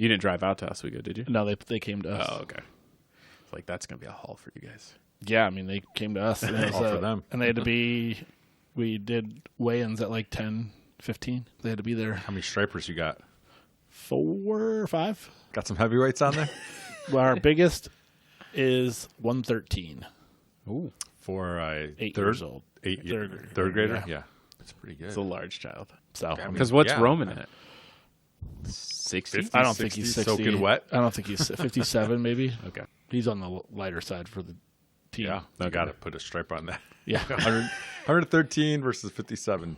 You didn't drive out to Oswego, did you? No, they came to us. Oh, okay. It's like that's gonna be a haul for you guys. Yeah, I mean they came to us. And it was, All for them. And they had to be. We did weigh-ins at like 10:15. They had to be there. How many stripers you got? 4 or 5. Got some heavyweights on there? Well, our biggest is 113. Ooh. For 8 years old. Third grader? Yeah. That's pretty good. It's a large child. So Because what's yeah. Roman at? 60? 50, I don't think 60, he's 60. soaking wet? I don't think he's 57 maybe. Okay. He's on the lighter side for the team. Yeah. You got to put a stripe on that. Yeah. 113 versus 57.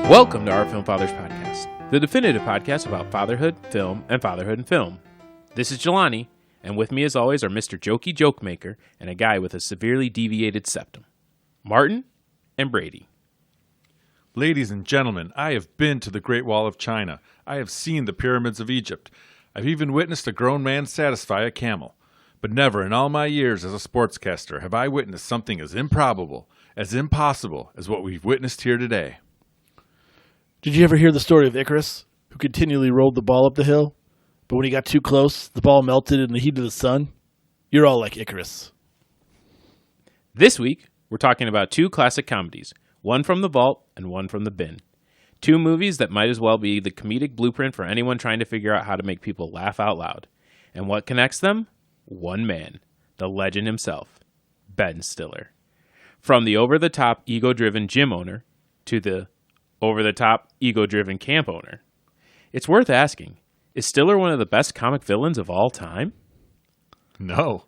Welcome to Our Film Fathers Podcast, the definitive podcast about fatherhood, film, and fatherhood in film. This is Jelani, and with me as always are Mr. Jokey Joke Maker and a guy with a severely deviated septum, Martin and Brady. Ladies and gentlemen, I have been to the Great Wall of China. I have seen the pyramids of Egypt. I've even witnessed a grown man satisfy a camel. But never in all my years as a sportscaster have I witnessed something as improbable, as impossible as what we've witnessed here today. Did you ever hear the story of Icarus, who continually rolled the ball up the hill, but when he got too close, the ball melted in the heat of the sun? You're all like Icarus. This week, we're talking about two classic comedies, one from the vault and one from the bin. Two movies that might as well be the comedic blueprint for anyone trying to figure out how to make people laugh out loud. And what connects them? One man, the legend himself, Ben Stiller. From the over-the-top, ego-driven gym owner to the over-the-top, ego-driven camp owner. It's worth asking, is Stiller one of the best comic villains of all time? No.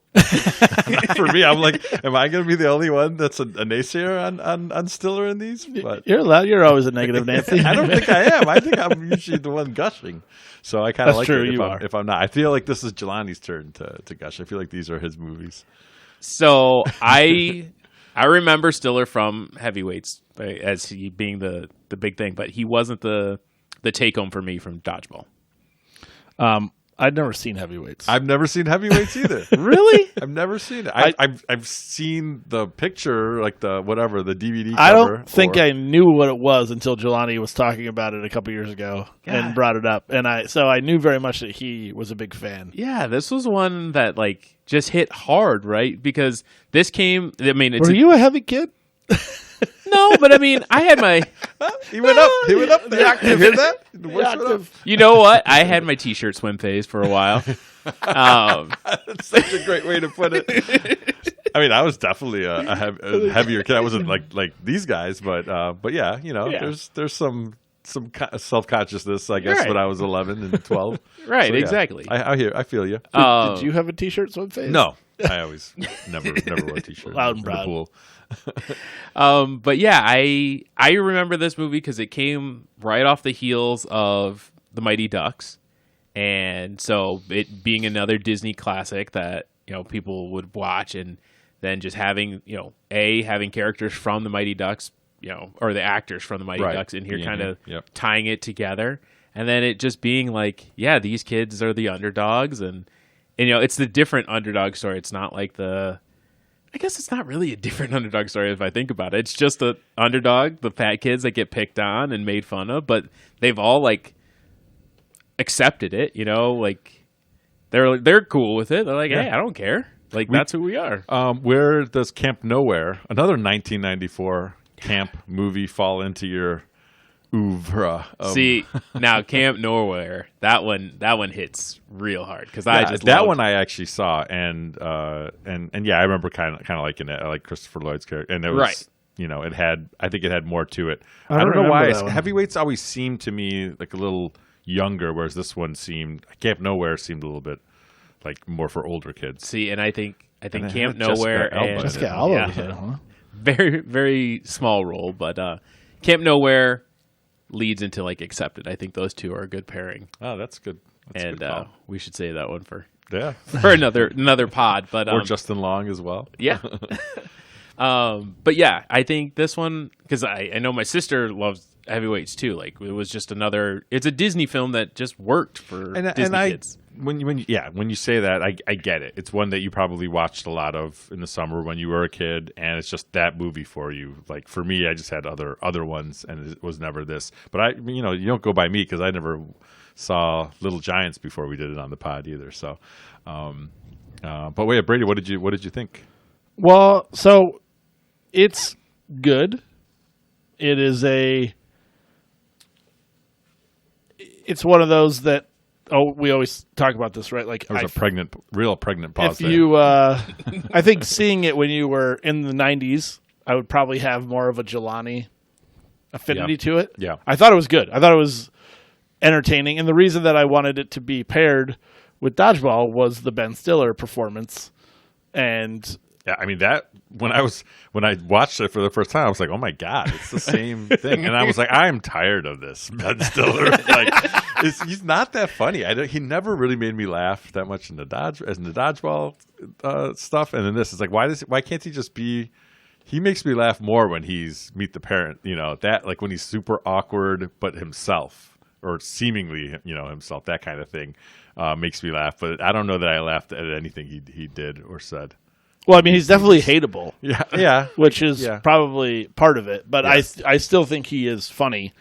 For me, I'm like, am I going to be the only one that's a naysayer on Stiller in these? But You're allowed. You're always a negative Nancy. I don't think I am. I think I'm usually the one gushing. So I kind of like true, it you are. if I'm not. I feel like this is Jelani's turn to gush. I feel like these are his movies. So I remember Stiller from Heavyweights as he being the big thing, but he wasn't the take home for me from Dodgeball. I'd never seen Heavyweights. I've never seen Heavyweights either. Really? I've never seen it. I've seen the picture, like the DVD cover. I don't think I knew what it was until Jelani was talking about it a couple years ago and brought it up, and I knew very much that he was a big fan. Yeah, this was one that like just hit hard, right? Because this came. I mean, Were you a heavy kid? No, but I mean, I had my. He went up. He went up. The octave. You hear that? The voice went up. You know what? I had my t-shirt swim phase for a while. That's such a great way to put it. I mean, I was definitely a heavier kid. I wasn't like these guys, but yeah, you know, there's some self-consciousness, I guess, right. when I was 11 and 12. Right, So, yeah. exactly. I feel you. Did you have a T-shirt swim phase? No, I always never wore a t-shirt Loud and in the proud. pool. But yeah, I remember this movie because it came right off the heels of The Mighty Ducks, and so it being another Disney classic that people would watch, and then just having having characters from The Mighty Ducks, or the actors from The Mighty Right. Ducks in here, Being kind of here. Yep. tying it together, and then it just being like, yeah, these kids are the underdogs, and it's the different underdog story. It's not like I guess it's not really a different underdog story if I think about it. It's just the underdog, the fat kids that get picked on and made fun of, but they've all like accepted it, like they're cool with it. They're like, hey, I don't care. Like that's who we are. Where does Camp Nowhere, another 1994 camp movie, fall into your oeuvre? See, now Camp Nowhere, that one hits real hard because I just that loved one I actually saw, and yeah, I remember kind of liking it. I like Christopher Lloyd's character, and it was Right. I think it had more to it. I I don't know remember why that one. Heavyweights always seemed to me like a little younger, whereas this one seemed Camp Nowhere seemed a little bit like more for older kids. See, and I think it Camp had Nowhere Jessica Alba in and it. Jessica Alba yeah. was in it, huh? very, very small role, but Camp Nowhere leads into like Accepted. I think those two are a good pairing, Oh, that's good. That's a and good call. we should say that one for Yeah, another pod. But or Justin Long as well. yeah. But yeah, I think this one, because I know my sister loves Heavyweights too. Like it was just it's a Disney film that just worked for Disney kids. when you say that, I get it. It's one that you probably watched a lot of in the summer when you were a kid, and it's just that movie for you. Like for me, I just had other ones, and it was never this. But you don't go by me because I never saw Little Giants before we did it on the pod either. So, but wait, Brady, what did you think? Well, so it's good. It is it's one of those that we always talk about this, right? Like There was a real pregnant pause if there. you I think seeing it when you were in the 90s, I would probably have more of a Jelani affinity to it. Yeah. I thought it was good. I thought it was entertaining, and the reason that I wanted it to be paired with Dodgeball was the Ben Stiller performance. And Yeah, I mean that when I watched it for the first time, I was like, "Oh my god, it's the same thing!" And I was like, "I'm tired of this Ben Stiller. He's not that funny. He never really made me laugh that much in the Dodgeball stuff. And then this is like, why can't he just be? He makes me laugh more when he's Meet the Parent. That like when he's super awkward but himself or seemingly himself. That kind of thing makes me laugh. But I don't know that I laughed at anything he did or said. well, I mean, he's definitely hateable. Yeah, Which is probably part of it, but Yes. I still think he is funny,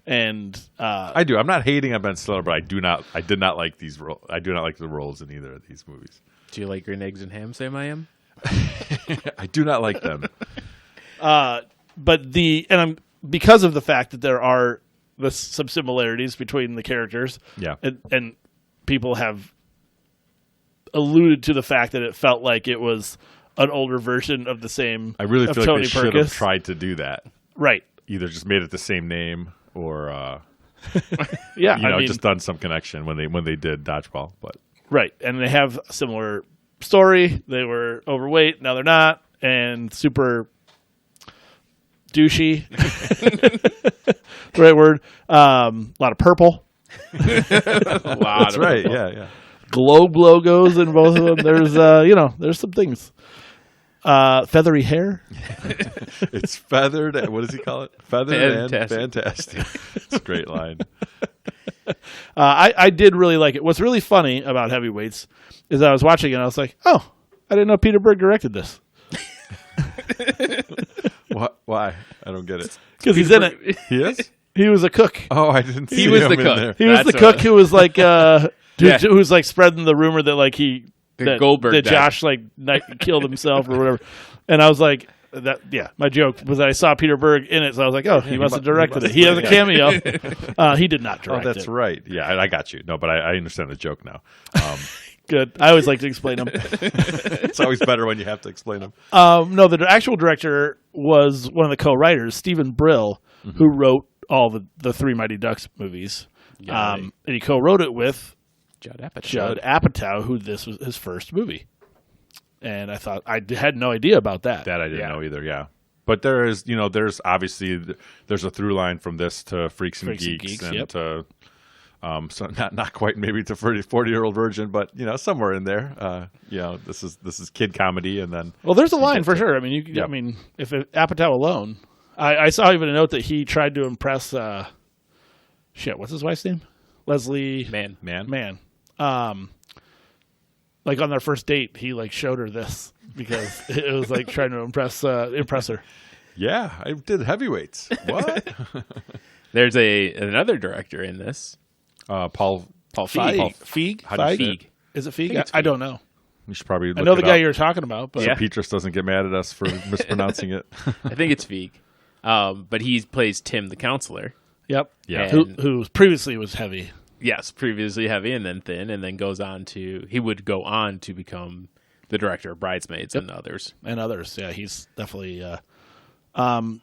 and I do. I'm not hating on Ben Stiller, but I did not like these roles. I do not like the roles in either of these movies. Do you like green eggs and ham, Sam? I am. I do not like them. but because of the fact that there are some similarities between the characters, Yeah. and people have alluded to the fact that it felt like it was an older version of the same. I really of feel Tony like they should have Perkis. tried to do that. Right. Either just made it the same name or Yeah. I mean, just done some connection when they did Dodgeball. But right, and they have a similar story. They were overweight, now they're not, and super douchey. The right word. A lot of purple. A lot that's of right. people. Yeah. Globe logos in both of them. There's there's some things. Feathery hair. It's feathered. What does he call it? Feathered and Fantastic. fantastic. It's a great line. I did really like it. What's really funny about Heavyweights is I was watching it and I was like, oh, I didn't know Peter Berg directed this. What? Why? I don't get it. Because he's in it. He is? He was a cook. Oh, I didn't see He was him the in cook. there. He was That's the cook what- who was like, Yeah. who was like spreading the rumor that like that Goldberg that died. Josh killed himself or whatever. And I was like, my joke was that I saw Peter Berg in it, so I was like, oh, he must have directed it. He has a cameo. He did not Oh, direct that's it. right. Yeah, I got you. No, but I understand the joke now. Good. I always like to explain them. It's always better when you have to explain them. No, the actual director was one of the co-writers, Stephen Brill, who wrote all the Three Mighty Ducks movies. Yeah, And he co-wrote it with Judd Apatow. Judd Apatow, who this was his first movie. And I thought I had no idea about that. That I didn't know either. Yeah, but there's obviously there's a through line from this to Freaks and Geeks and yep. to so not quite maybe to 40-year-old virgin, but somewhere in there. This is kid comedy, and then Well, there's a line for sure. I mean, Yep. if Apatow alone, I saw even a note that he tried to impress. What's his wife's name? Leslie Man. Like on their first date, he like showed her this because it was like trying to impress her. yeah, I did Heavyweights. What? There's another director in this. Paul Feig. Feig? How do you say Feig? it? Is it Feig? think it's I Feig. don't know. You should probably look I know the it guy up you're talking about, but so Yeah. Petrus doesn't get mad at us for mispronouncing it. I think it's Feig. But he plays Tim the counselor. yep. Yeah. Who previously was heavy. Yes, previously heavy and then thin, and then he would go on to become the director of Bridesmaids and others. And others. Yeah, he's definitely. Now,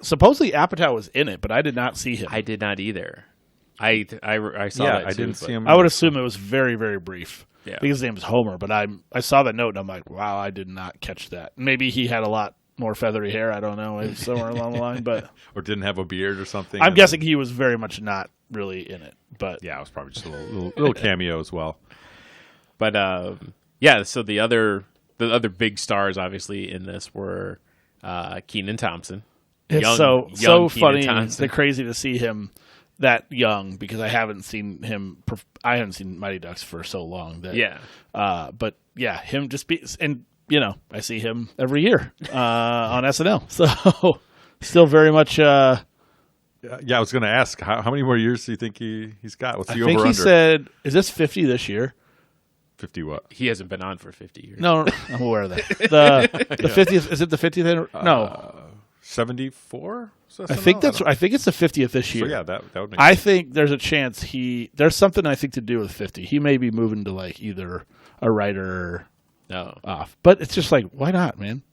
supposedly Apatow was in it, but I did not see him. I did not either. I saw Yeah, that I too, didn't but- see him. I would assume it was very, very brief. Yeah. Because his name is Homer, but I saw that note and I'm like, wow, I did not catch that. Maybe he had a lot more feathery hair. I don't know, somewhere along the line. But or didn't have a beard or something. I'm and- guessing he was very much not really in it. But Yeah, it was probably just a little cameo as well. But yeah, so the other big stars obviously in this were Kenan Thompson. it's Young so Kenan funny Thompson. and crazy to see him that young because I haven't seen him. I haven't seen Mighty Ducks for so long. That, Yeah. But yeah, him just be and I see him every year on SNL. So still very much. Yeah, I was going to ask how many more years do you think he's got? What's the I over think under? he said, "Is this 50 this year?" 50 what? He hasn't been on for 50 years. No, I'm aware of that. The 50th is it the 50th? No, 74? I think I think it's the 50th this year. So yeah, that would make I sense. think there's a chance there's something I think to do with 50. He may be moving to like either a writer or No. off, but it's just like why not, man?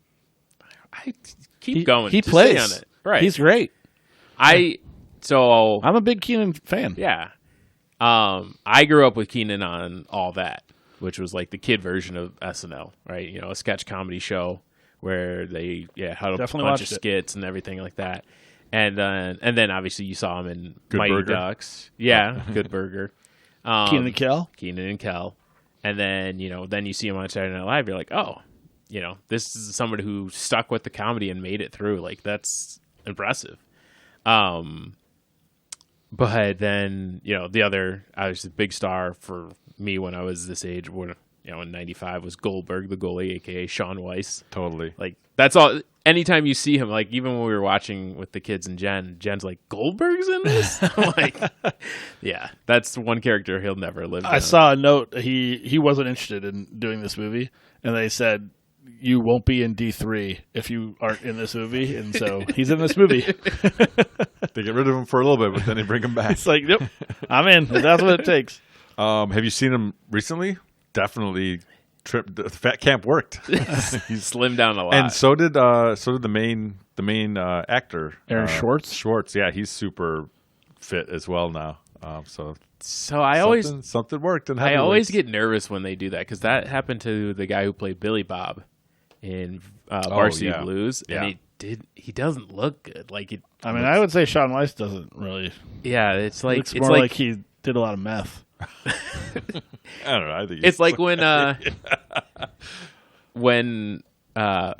I keep going. He Just plays. stay on it. Right. He's great. So I'm a big Keenan fan. yeah. I grew up with Keenan on All That, which was like the kid version of SNL, right? A sketch comedy show where they had a Definitely bunch of watched it. skits and everything like that. And then obviously you saw him in Good Mighty Burger. Ducks. Yeah, Good Burger. Keenan and Kel. Keenan and Kel. And then, then you see him on Saturday Night Live, you're like, oh, this is somebody who stuck with the comedy and made it through. Like, that's impressive. But then, the other, obviously, big star for me when I was this age, when, in 95 was Goldberg, the goalie, a.k.a. Sean Weiss. Totally. Like, that's all. Anytime you see him, like, even when we were watching with the kids and Jen's like, Goldberg's in this? I'm like, yeah, that's one character he'll never live down. I saw a note. He wasn't interested in doing this movie, and they said you won't be in D3 if you aren't in this movie, and so he's in this movie. They get rid of him for a little bit, but then they bring him back. It's like, yep, I'm in. If that's what it takes. Have you seen him recently? Definitely. The fat camp worked. He's slimmed down a lot. And so did the main actor Aaron Schwartz? Schwartz, yeah, he's super fit as well now. So I always something worked. In I always heavyweights. get nervous when they do that because that happened to the guy who played Billy Bob in Varsity yeah. Blues, Yeah. and he doesn't look good. Like it. I mean, I would say Sean Weiss doesn't really. Yeah, it's like Looks it's more like, like he did a lot of meth. I don't know. I think it's like when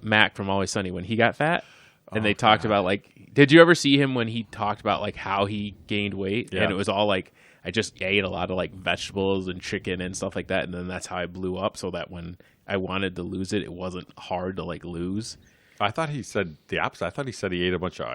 Mac from Always Sunny when he got fat. And they talked about like, did you ever see him when he talked about like how he gained weight? Yeah. And it was all like, I just ate a lot of like vegetables and chicken and stuff like that. And then that's how I blew up so that when I wanted to lose it, it wasn't hard to like lose. I thought he said the opposite. I thought he said he ate a bunch of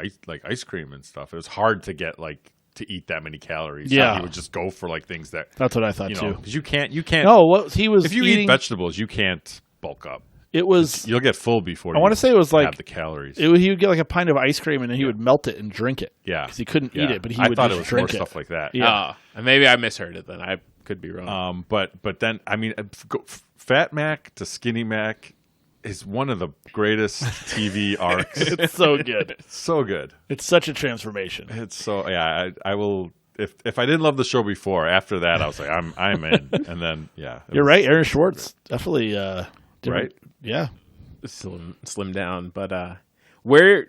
ice cream and stuff. It was hard to get to eat that many calories. Yeah. He would just go for like things that That's what I thought too. because you can't. No, what he was if you eating, eat vegetables, you can't bulk up. it was. You'll get full before. I want to say it was like have the calories. he would get like a pint of ice cream and then he would melt it and drink it. Yeah. because he couldn't eat it, but he I would thought just it was drink more it. stuff like that. Yeah. And maybe I misheard it then. I could be wrong. But then I mean, Fat Mac to Skinny Mac is one of the greatest TV arcs. It's so good. It's so good. It's such a transformation. It's so I will. If I didn't love the show before, after that I was like I'm in, and then it You're was- right, Aaron Schwartz definitely. Different. Right? Yeah. Slim down. But where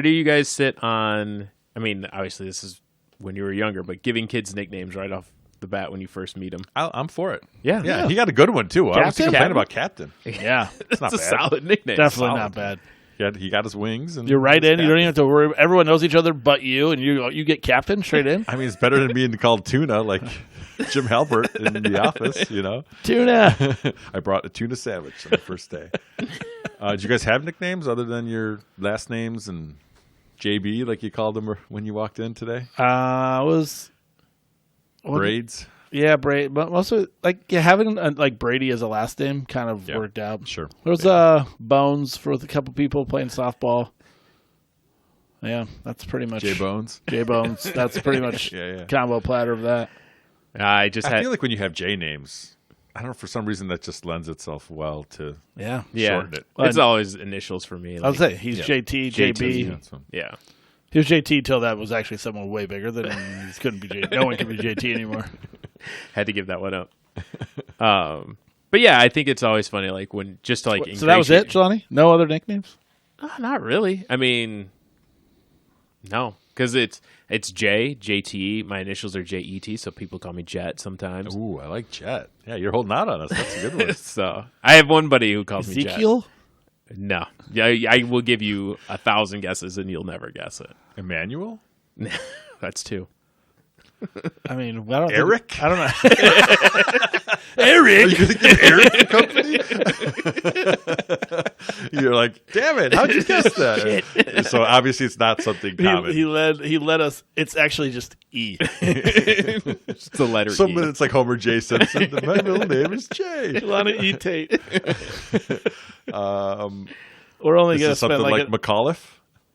do you guys sit on? I mean, obviously this is when you were younger, but giving kids nicknames right off the bat when you first meet them. I'm for it. Yeah, Yeah, he got a good one too. I was Captain? complaining about Captain. Yeah. It's not It's a bad. solid nickname. Definitely Solid. not bad. He got his wings. And You're right he's in. You don't even Captain. have to worry. Everyone knows each other but you, and you get captain straight in. I mean, it's better than being called Tuna like Jim Halpert in The Office. Tuna. I brought a tuna sandwich on the first day. Did you guys have nicknames other than your last names and JB, like you called them when you walked in today? Was Braids? yeah, Brady. But mostly having like Brady as a last name kind of Yeah. worked out. Sure. There was Bones for a couple people playing softball. Yeah, that's pretty much J Bones. J Bones. That's pretty much Yeah. combo platter of that. I just I had feel like when you have J names, I don't know, for some reason that just lends itself well to Yeah, shorten it. It's always initials for me. I would like- say he's Yeah. JT, JB. Yeah, so- yeah. He was JT till that was actually someone way bigger than him. He couldn't be JT. No one can be JT anymore. Had to give that one up. But yeah, I think it's always funny, like when just to, like. So that was it, Jelani? No other nicknames? Not really. I mean, no, because it's JT. My initials are JET, so people call me Jet sometimes. Ooh, I like Jet. Yeah, you're holding out on us. That's a good one. So I have one buddy who calls me Jet. Ezekiel? No, yeah, I will give you 1,000 guesses and you'll never guess it. Emmanuel? That's two. I mean, I don't Eric? Think, I don't know. Eric. You think you're Eric the company? You're like, damn it! How'd you guess that? So obviously, it's not something common. He led us. It's actually just E. It's the letter Some E. minutes like Homer J. Simpson. My middle name is Jay. Lana E. Tate. We're only Is gonna this something spend like McAuliffe?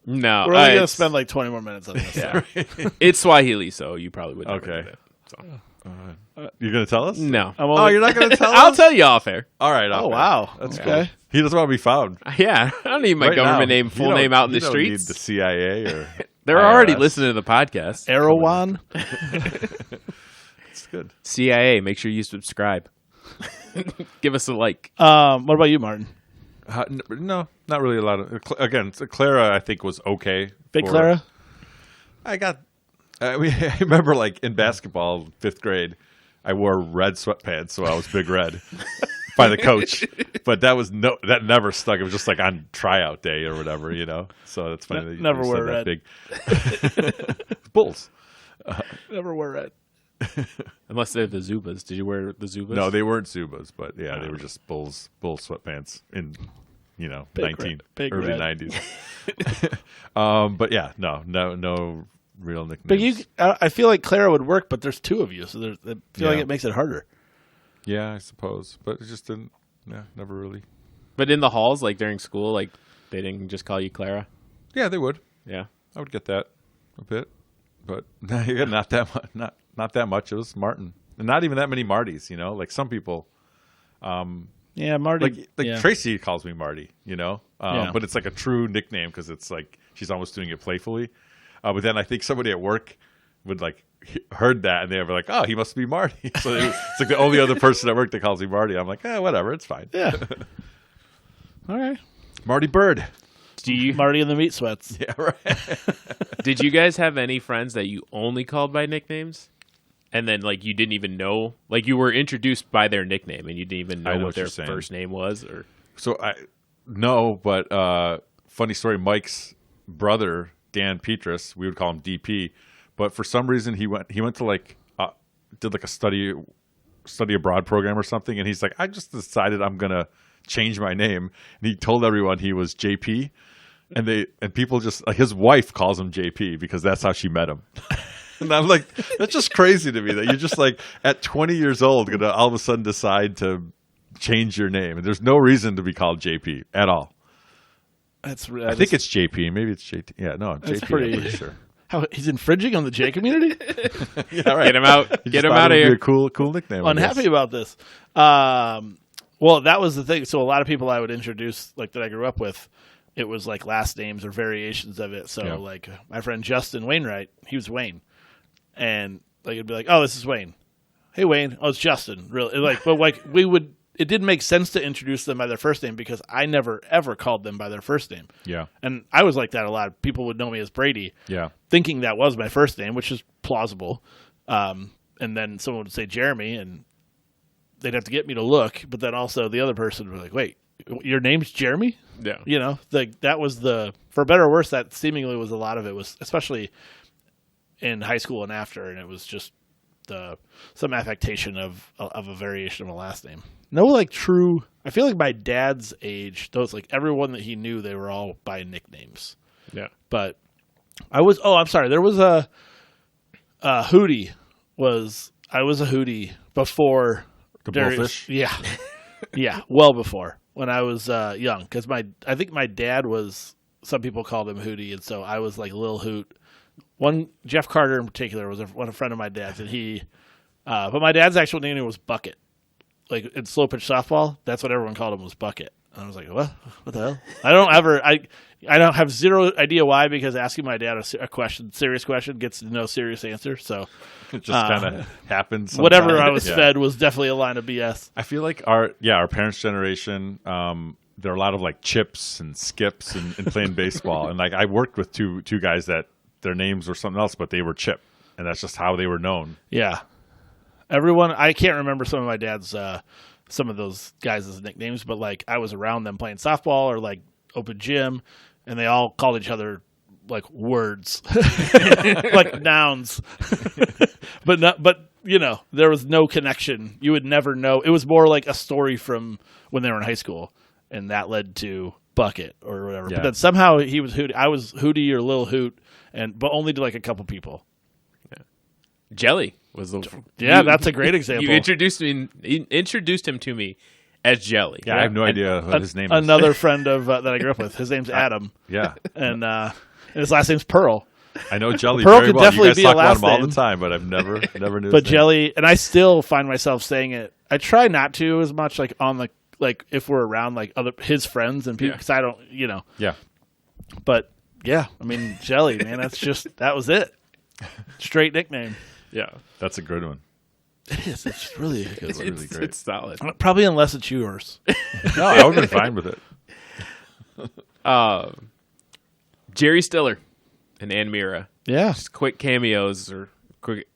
No, we're only gonna it's- spend like 20 more minutes on this. Yeah. It's Swahili, so you probably would. Never Okay. get it, so. You're gonna tell us? No, I'm Oh, only, you're not gonna tell I'll us? tell you off air. All right. Oh okay. wow. That's Okay. cool. He doesn't want to be found. Yeah, I don't need my Right government now. name, You full don't- name out in you the don't streets. Need the CIA or They're already IRS. listening to the podcast. Erewhon. It's good. CIA, make sure you subscribe. Give us a like. What about you, Martin? No, not really a lot of. Again, Clara, I think was okay. Big for- Clara. I got. I remember, like in basketball, 5th grade, I wore red sweatpants, so I was Big Red by the coach. But that never stuck. It was just like on tryout day or whatever, you know. So that's funny. that you Never said wear that red. Big Bulls. Never wear red. Unless they're the Zubas. Did you wear the Zubas? No, they weren't Zubas, but yeah, they were just Bull sweatpants in, Big early red. 90s. But yeah, no real nicknames. But I feel like Clara would work, but there's two of you, so I feel like Yeah. it makes it harder. Yeah, I suppose, but it just didn't. Yeah, never really. But in the halls, like during school, like they didn't just call you Clara. Yeah, they would. Yeah. I would get that a bit, but not that much. Not that much. It was Martin, and not even that many Martys. Like some people, Yeah, Marty. like yeah. Tracy calls me Marty. Yeah. But it's like a true nickname because it's like she's almost doing it playfully. But then I think somebody at work would like heard that and they were like, "Oh, he must be Marty." So it's like the only other person at work that calls me Marty. I'm like, whatever, it's fine. Yeah. All right. Marty Bird. Do you? Marty and the Meat Sweats. Yeah, right. Did you guys have any friends that you only called by nicknames? And then, like, you didn't even know, like, you were introduced by their nickname, and you didn't even I know know what what their you're saying. first name was, or So but funny story. Mike's brother Dan Petrus, we would call him DP, but for some reason he went to like did like a study abroad program or something, and he's like, I just decided I'm gonna change my name, and he told everyone he was JP, and people just like his wife calls him JP because that's how she met him. And I'm like, that's just crazy to me that you're just like at 20 years old gonna all of a sudden decide to change your name, and there's no reason to be called JP at all. I I think it's JP. Maybe it's JT. Yeah, no, JP. pretty- I'm pretty sure. how he's infringing on the J community. Yeah, right. get him out, He get just him thought out it of would here. be a cool nickname. I Unhappy guess. about this. Well, that was the thing. So a lot of people I would introduce, like that I grew up with, it was like last names or variations of it. So Yeah. like my friend Justin Wainwright, he was Wayne, and like it'd be like, oh, this is Wayne. Hey Wayne, oh it's Justin. Really, like, but like we would. It didn't make sense to introduce them by their first name because I never ever called them by their first name. Yeah, And I was like that a lot. People would know me as Brady, yeah, thinking that was my first name, which is plausible. And then someone would say Jeremy, and they'd have to get me to look. But then also the other person would be like, wait, your name's Jeremy? Yeah. You know, that was for better or worse, that seemingly was a lot of it was, especially in high school and after. And it was just some affectation of a variation of a last name. No, like true. I feel like my dad's age, those like everyone that he knew, they were all by nicknames. Yeah. But I'm sorry. There was a Hootie. I was a Hootie before the Darius- Bullfish. Yeah, yeah, well before when I was young. Because I think my dad was. Some people called him Hootie, and so I was like Lil Hoot. Jeff Carter in particular was a friend of my dad's, and he. But my dad's actual name was Bucket. Like in slow pitch softball, that's what everyone called him was Bucket. And I was like, what? What the hell? I don't have zero idea why, because asking my dad a serious question, gets no serious answer. So It just kind of happens. whatever sometime. I was Yeah. fed was definitely a line of BS. I feel like our parents' generation, there are a lot of like chips and skips and playing baseball, and like I worked with two guys that their names were something else, but they were Chip, and that's just how they were known. Yeah. Everyone, I can't remember some of my dad's, some of those guys' nicknames, but like I was around them playing softball or like open gym, and they all called each other like words, like nouns, but there was no connection. You would never know. It was more like a story from when they were in high school, and that led to Bucket or whatever. Yeah. But then somehow he was Hootie. I was Hootie or Lil Hoot, but only to like a couple people. Jelly was the That's a great example. You introduced him to me as Jelly. Yeah, I have no idea what his name is. Another friend of that I grew up with. His name's Adam, Yeah, and his last name's Pearl. I know Jelly Pearl very could well. definitely You guys be talk a about last him all name. the time, but I've never knew. But his name. Jelly, and I still find myself saying it. I try not to as much, like on the if we're around like his friends and people, because I don't, Yeah, But yeah, I mean Jelly, man, that was it. Straight nickname. Yeah. that's a good one. It is. It's really a good one. really great. It's solid. Probably unless it's yours. No, I would have been fine with it. Jerry Stiller and Ann Mira. Yeah. Just quick cameos or quick,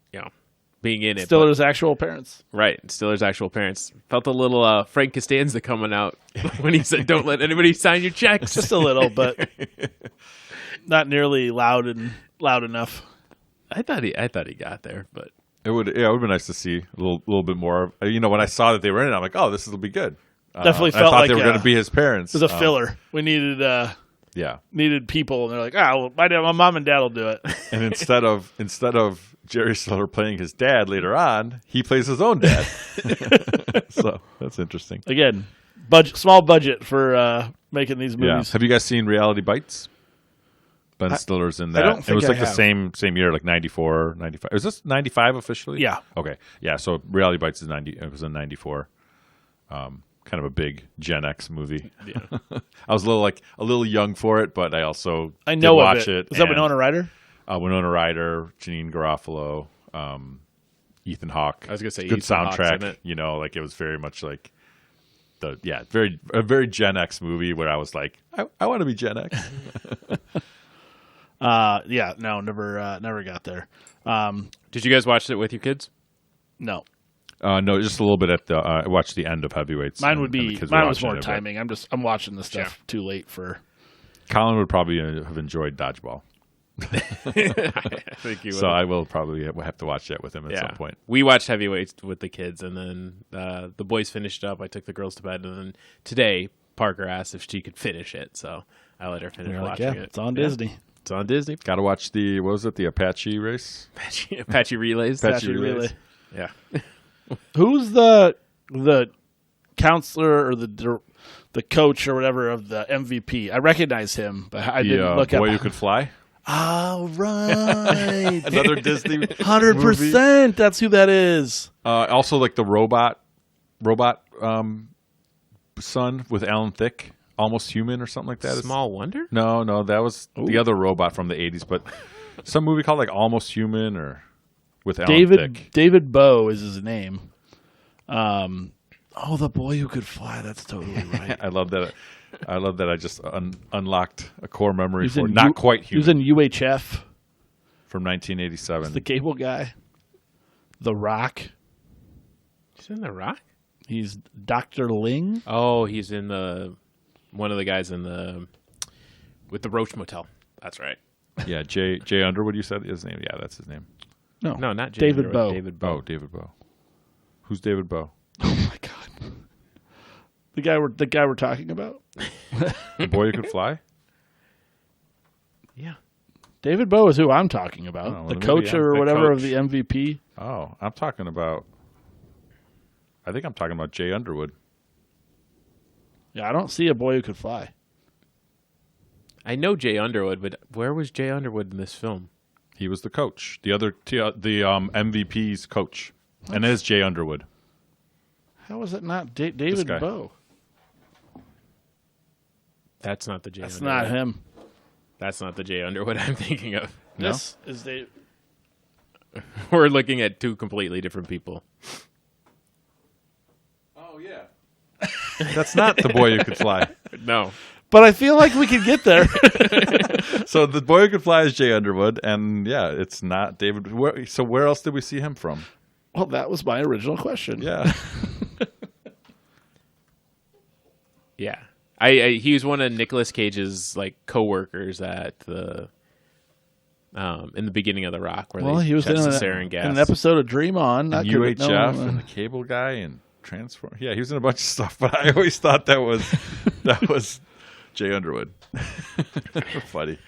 being in it. Stiller's actual parents. But, right. Stiller's actual parents. Felt a little Frank Costanza coming out when he said, "Don't let anybody sign your checks." Just a little, but not nearly loud enough. I thought he got there, but It would have been nice to see a little bit more. When I saw that they were in it, I'm like, oh, this will be good. Definitely I felt thought like they were going to be his parents. It was a filler. We needed Yeah, people, and they're like, my mom and dad will do it. and instead of Jerry Stiller playing his dad later on, he plays his own dad. So that's interesting. Again, small budget for making these Yeah. movies. Have you guys seen Reality Bites? Ben Stiller's in that. don't It think was I like the have. same year, like 94, 95. Is this 95 officially? Yeah. Okay. Yeah. So Reality Bites is 90. It was in 94. Kind of a big Gen X movie. yeah. I was a little young for it, but I also I know did of watch it. it. Is that and, Winona Ryder? Winona Ryder, Janine Garofalo, Ethan Hawke. I was gonna say good Ethan Hawke's soundtrack. in it. It was very much like a very Gen X movie where I was like, I want to be Gen X. No, never got there. Did you guys watch it with your kids? No, No, just a little bit at the. I watched the end of Heavyweights. mine and- would and the be. kids were Mine was watching more it, but timing. I'm watching this stuff too late for. Colin would probably have enjoyed Dodgeball, I think you would. so I will probably have to watch that with him at some point. We watched Heavyweights with the kids, and then the boys finished up. I took the girls to bed, and then today Parker asked if she could finish it, so I let her finish watching it. It's on Disney. It's on Disney. Got to watch the the Apache race? Apache Relays. Apache Apache Relays. Relay. Yeah. Who's the counselor or the coach or whatever of the MVP? I recognize him, but I didn't look Boy up. Who Could Fly. Oh, right. Another Disney 100%. That's who that is. Also, like the robot son with Alan Thicke, Almost Human or something like that. Small Wonder? No, that was the other robot from the 80s, but some movie called like Almost Human or with Alan Thicke. David Bowe is his name. The Boy Who Could Fly. That's totally right. I love that. I just unlocked a core memory He's for in Not Quite He was Human in UHF. from 1987. The cable guy. The Rock. He's in The Rock? He's Dr. Ling. Oh, he's in one of the guys with the Roach Motel. That's right. Yeah, Jay Underwood. You said his name. Yeah, that's his name. No, not Jay David Underwood, Bowe. David Bowe. Oh, David Bowe. Who's David Bowe? Oh my God. The guy we're talking about? The Boy Who Could Fly? Yeah. David Bowe is who I'm talking about. Oh, well, the maybe coach I'm or the whatever coach. of the MVP. Oh, I think I'm talking about Jay Underwood. Yeah, I don't see a Boy Who Could Fly. I know Jay Underwood, but where was Jay Underwood in this film? He was the coach. The MVP's coach. And it is Jay Underwood. How is it not David guy. Bowe? That's not the Jay That's Underwood. not him. That's not the Jay Underwood I'm thinking of. No? This is Dave. We're looking at two completely different people. Oh, yeah. That's not The Boy Who Could Fly. No. But I feel like we could get there. So The Boy Who Could Fly is Jay Underwood, and yeah, it's not David. So where else did we see him from? Well, that was my original question. Yeah. Yeah. He was one of Nicolas Cage's like coworkers at the in the beginning of The Rock, where Well, they he was in test the an sarin gas. episode of Dream On. That could've- UHF no, and the cable guy and Transform. Yeah, he was in a bunch of stuff, but I always thought that was Jay Underwood. Funny.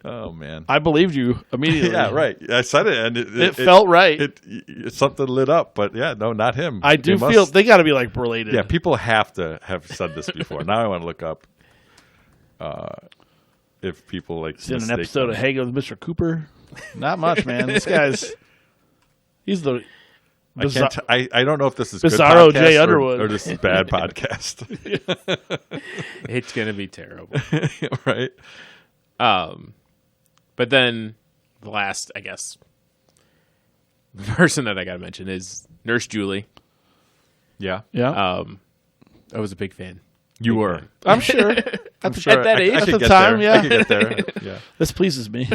Oh man. I believed you immediately. Yeah, right. I said it, and It felt right. It something lit up, but yeah, no, not him. I do They feel must- they got to be like related. Yeah, people have to have said this before. Now I want to look up if people like in an mistake episode them. of Hanging with Mr. Cooper. Not much, man. This guy's he's the I can't. I don't know if this is Bizarro good podcast Jay or- Underwood. or this is bad podcast, It's gonna be terrible. right? But then the last, I guess, person that I gotta mention is Nurse Julie. Yeah, yeah. I was a big fan. you Big were. fan. I'm sure. I'm sure. that age? I At could the get time, there. yeah. I could get there. Yeah. This pleases me.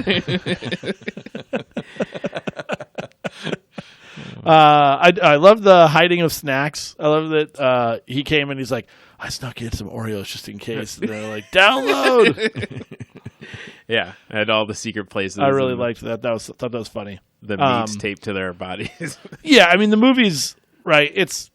I love the hiding of snacks. I love that he came and he's like, I snuck in some Oreos just in case. And they're like, download. Yeah, and all the secret places. I really and liked that. Thought that was funny. the meats taped to their bodies. Yeah, I mean the movie's right. It's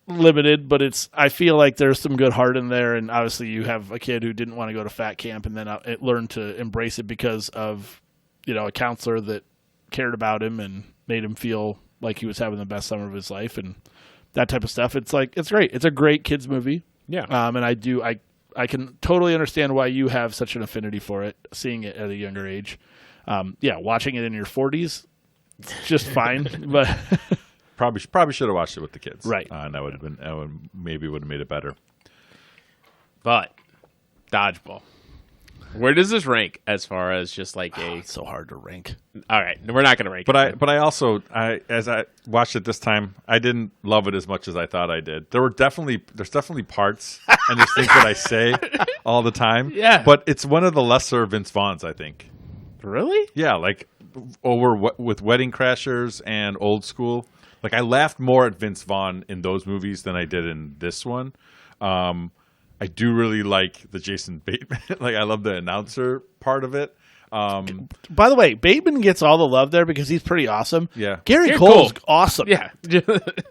limited, but I feel like there's some good heart in there. And obviously, you have a kid who didn't want to go to fat camp, and then it learned to embrace it because of a counselor that cared about him and made him feel like he was having the best summer of his life and that type of stuff. It's great. It's a great kids movie. Yeah. And I can totally understand why you have such an affinity for it, seeing it at a younger age. Watching it in your 40s, just fine. But Probably should have watched it with the kids, Right. And that would have been maybe would have made it better. But Dodgeball. Where does this rank as far as just like a? it's so hard to rank. All right, we're not going to rank. But it. I also as I watched it this time, I didn't love it as much as I thought I did. There's definitely parts and there's things that I say all the time. Yeah. But it's one of the lesser Vince Vaughn's, I think. Really? Yeah, like with Wedding Crashers and Old School. Like I laughed more at Vince Vaughn in those movies than I did in this one. I do really like the Jason Bateman. Like I love the announcer part of it. By the way, Bateman gets all the love there because he's pretty awesome. Yeah. Gary Gary Cole's Cole. awesome. Yeah.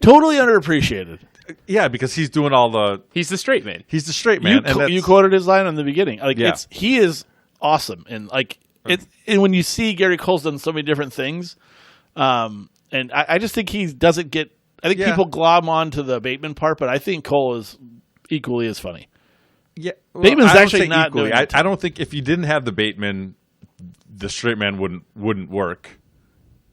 Totally underappreciated. Yeah, because he's doing all the He's the straight man. he's the straight man. and You that's- quoted his line in the beginning. Like Yeah. he is awesome, and like and when you see Gary Cole's done so many different things, and I just think he doesn't get. I think Yeah. people glob onto the Bateman part, but I think Cole is equally as funny. Yeah, Bateman's I don't actually say not equally. doing it. I don't think if you didn't have the Bateman, the straight man wouldn't work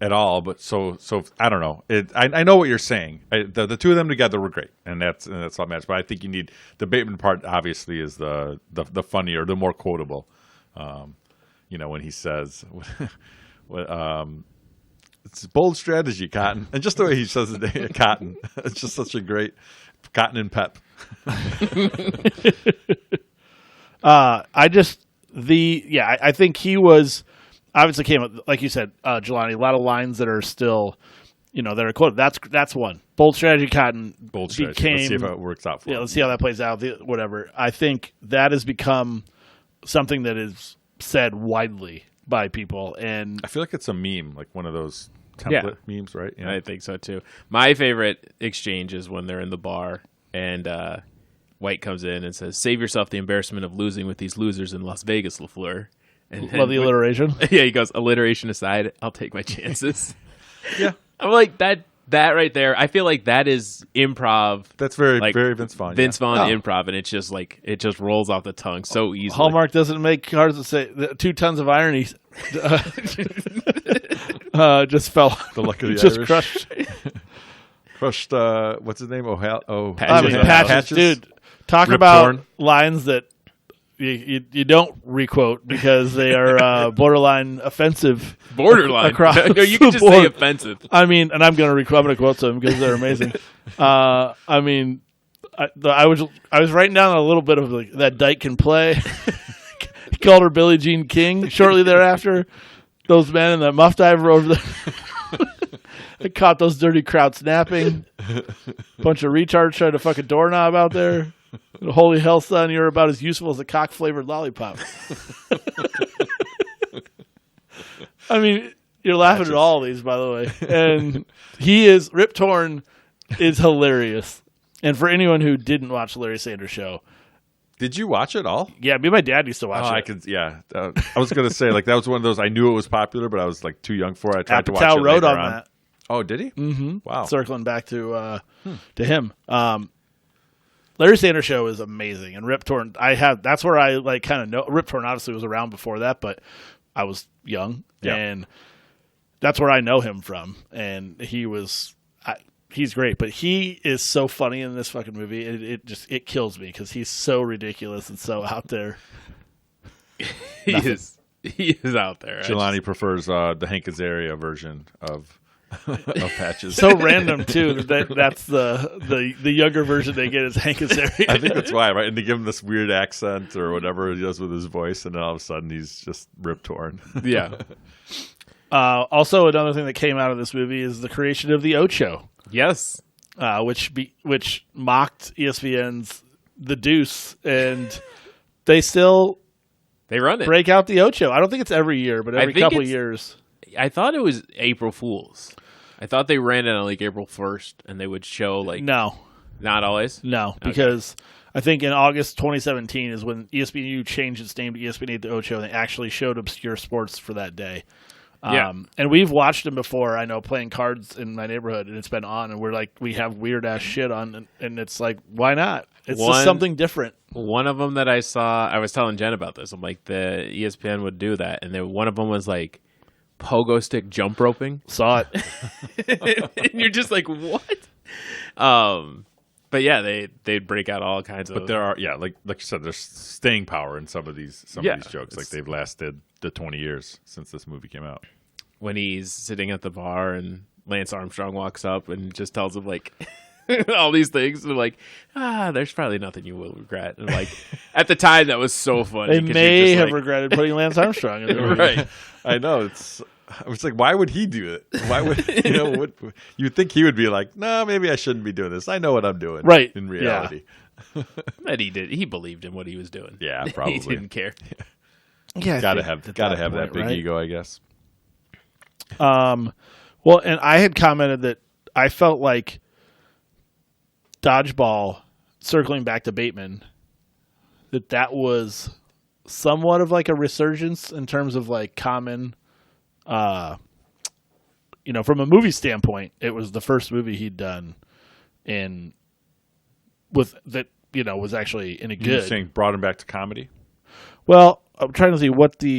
at all. But so I don't know. I know what you're saying. The two of them together were great, and that's all matters. But I think you need the Bateman part. Obviously, is the funnier, the more quotable. When he says, "It's a bold strategy, Cotton," and just the way he says it, Cotton. It's just such a great Cotton and Pep. I think he was obviously came up like you said, Jelani. A lot of lines that are still, that are quoted. That's one. Bold strategy, Cotton. Bold strategy. Became, Let's see if it works out for Yeah, him. let's see how that plays out. Whatever. I think that has become something that is said widely by people, and I feel like it's a meme, like one of those template memes, right? Yeah. I think so too. My favorite exchange is when they're in the bar and White comes in and says, "Save yourself the embarrassment of losing with these losers in Las Vegas, LaFleur." And love the alliteration. Yeah, he goes, "Alliteration aside, I'll take my chances." Yeah. I'm like that right there. I feel like that is improv. That's very, Like, very Vince Vaughn. Vince Vaughn Oh. improv, and it's just like it just rolls off the tongue so easily. Hallmark doesn't make cards that say 2 tons of irony. Just fell. The luck of the just Irish. crushed. What's his name? Oh, Patches. Patches, dude. Talk Rip about Torn. lines that you don't requote because they are borderline offensive. Borderline. Across No, you can the just say board. offensive. I mean, and I'm going to quote them because they're amazing. I was writing down a little bit of like, that Dyke can play. He called her Billie Jean King shortly thereafter. Those men in that muff diver over there. They caught those dirty crowds napping. Bunch of retards trying to fuck a doorknob out there. Holy hell, son, you're about as useful as a cock-flavored lollipop. I mean, you're laughing at all of these, by the way. And Rip Torn is hilarious. And for anyone who didn't watch the Larry Sanders Show, Did you watch it all? yeah, me and my dad used to watch it. I could. Yeah, I was gonna say like that was one of those. I knew it was popular, but I was like too young for it. I tried to watch Apatow it wrote later on that. Oh, did he? Mm-hmm. Wow. Circling back to him. Larry Sanders Show is amazing, and Rip Torn. That's where I like kind of know. Rip Torn obviously was around before that, but I was young, Yeah. and that's where I know him from. And he's great, but he is so funny in this fucking movie. It kills me because he's so ridiculous and so out there. He is out there. Jelani prefers the Hank Azaria version of Patches. So random too. That's the younger version they get is Hank Azaria. I think that's why, right? And they give him this weird accent or whatever he does with his voice, and then all of a sudden he's just Rip Torn. Yeah. Also, another thing that came out of this movie is the creation of the Ocho. Yes. Which mocked ESPN's The Deuce, and they still They run it. break out the Ocho. I don't think it's every year, but every think couple it's- years. I thought it was April Fool's. I thought they ran it on like April 1st, and they would show like No, not always. because I think in August 2017 is when ESPNU changed its name to ESPN The Ocho, and they actually showed obscure sports for that day. Yeah. And we've watched them before, I know, playing cards in my neighborhood, and it's been on, and we're like, we have weird-ass shit on, and it's like, why not? It's just something different. One of them that I saw, I was telling Jen about this. I'm like, the ESPN would do that, and then one of them was like pogo stick jump roping, Saw it. and you're just like, what? But yeah, they'd break out all kinds of. But there are, like you said, there's staying power in some of these jokes. Like they've lasted the 20 years since this movie came out. When he's sitting at the bar and Lance Armstrong walks up and just tells him like all these things, and like, there's probably nothing you will regret. And like at the time, that was so funny. They 'cause may you're just have like, regretted putting Lance Armstrong in the movie. right. I know I was like, why would he do it? Why would you'd think he would be like, no, maybe I shouldn't be doing this. I know what I'm doing. Right. In reality. But he did. He believed in what he was doing. Yeah, he probably. didn't care. Yeah, I Gotta think have at that point, big right? ego, I guess. Well, and I had commented that I felt like Dodgeball, circling back to Bateman, that was somewhat of like a resurgence in terms of like common, from a movie standpoint, it was the first movie he'd done was actually in a You're good. saying brought him back to comedy? Well, I'm trying to see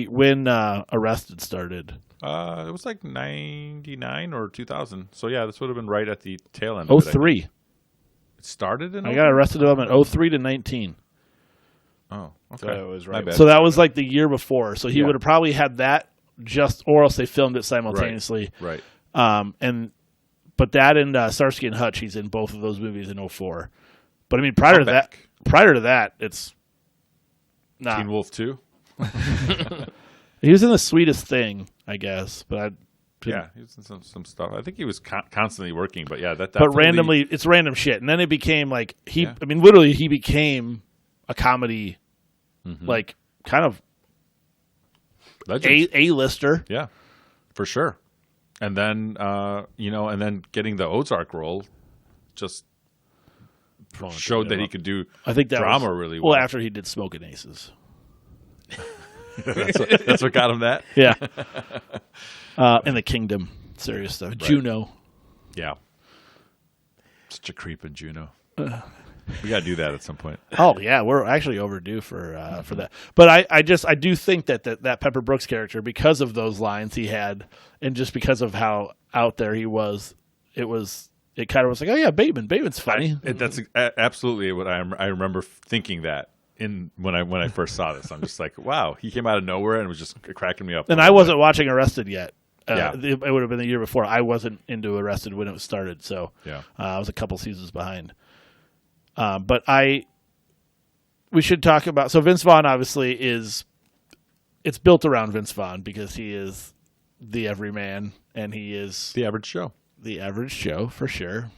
when Arrested started. It was like 99 or 2000. So yeah, this would have been right at the tail end of it. 03. It started in I got Arrested Development 03 to 19. Oh, okay. So it was My right. bad. So that was like the year before. So he Yeah. would have probably had that or else they filmed it simultaneously. Right. But that and Starsky and Hutch, he's in both of those movies in 04. But I mean, prior to that, it's not. Teen Wolf 2? He was in The Sweetest Thing, I guess. But Yeah, he was in some stuff. I think he was constantly working, but yeah, that but definitely- randomly, it's random shit. And then it became like Yeah. I mean, literally, he became a comedy, like kind of Legend. A-lister. Yeah, for sure. And then, and then getting the Ozark role just showed that he could do I think that drama was, really well. Well, after he did Smoking Aces. that's what got him that. Yeah. In the Kingdom, serious stuff. Juno. Yeah. Such a creep in Juno. We got to do that at some point. Oh yeah, we're actually overdue for that. But I do think that Pepper Brooks character, because of those lines he had, and just because of how out there he was, it kind of was like, oh yeah, Bateman's funny. That's absolutely what I remember thinking that when I first saw this. I'm just like, wow, he came out of nowhere and was just cracking me up. And I wasn't watching Arrested yet. Yeah. It would have been the year before. I wasn't into Arrested when it started, so Yeah. I was a couple seasons behind. But we should talk about. So Vince Vaughn obviously it's built around Vince Vaughn because he is the everyman and he is The Average Joe. the average Joe for sure.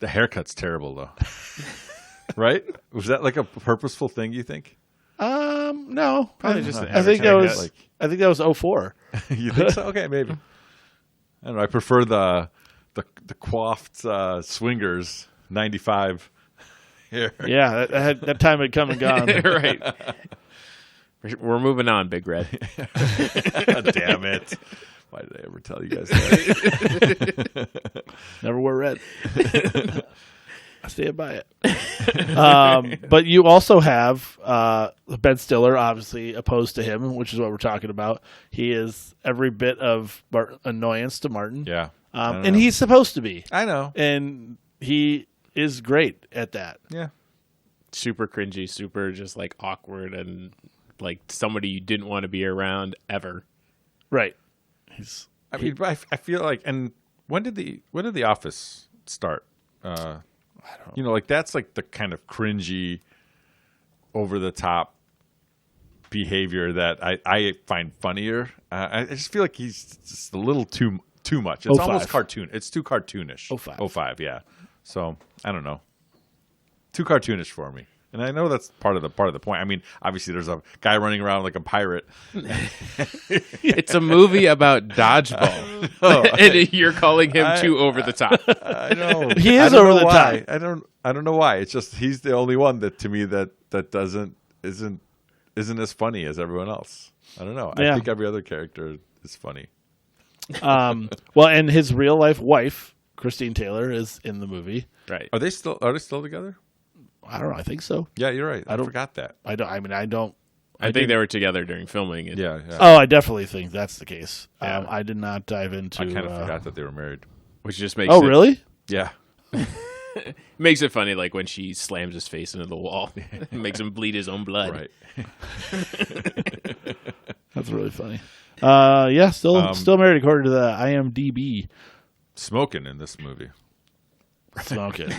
The haircut's terrible though. Right? Was that like a purposeful thing, you think? No. Probably just an I think that average was. haircut. I think that was 04. You think so? Okay, maybe. I don't know. I prefer the coiffed swingers 95 hair. Yeah, that time had come and gone. Right. We're moving on, Big Red. Damn it. Why did I ever tell you guys that? Never wear red. I stand by it. But you also have Ben Stiller, obviously opposed to him, which is what we're talking about. He is every bit of annoyance to Martin. Yeah. And he's supposed to be. I know. And he is great at that. Yeah. Super cringy, super just like awkward and like somebody you didn't want to be around ever. Right. I mean, but I feel like, and when did the Office start? I don't know. You know, like that's like the kind of cringy, over the top behavior that I find funnier. I just feel like he's just a little too much. It's 05. almost cartoon. It's too cartoonish. 05, yeah. So I don't know. Too cartoonish for me. And I know that's part of the point. I mean, obviously, there's a guy running around like a pirate. It's a movie about dodgeball, and you're calling him too over the top. I know He is I don't over know the why. top. I don't know why. It's just he's the only one that to me that isn't as funny as everyone else. I don't know. Yeah. I think every other character is funny. Well, and his real life wife, Christine Taylor, is in the movie. Right. Are they still together? I don't know. I think so. Yeah, you're right. I forgot that. I don't. I think they were together during filming. And Yeah. Oh, I definitely think that's the case. Yeah. I did not dive into. I kind of forgot that they were married. which just makes Oh, it, really? Yeah. makes it funny, like when she slams his face into the wall, makes him bleed his own blood. Right. That's really funny. Yeah, still married according to the IMDb. Smoking in this movie. Smoking.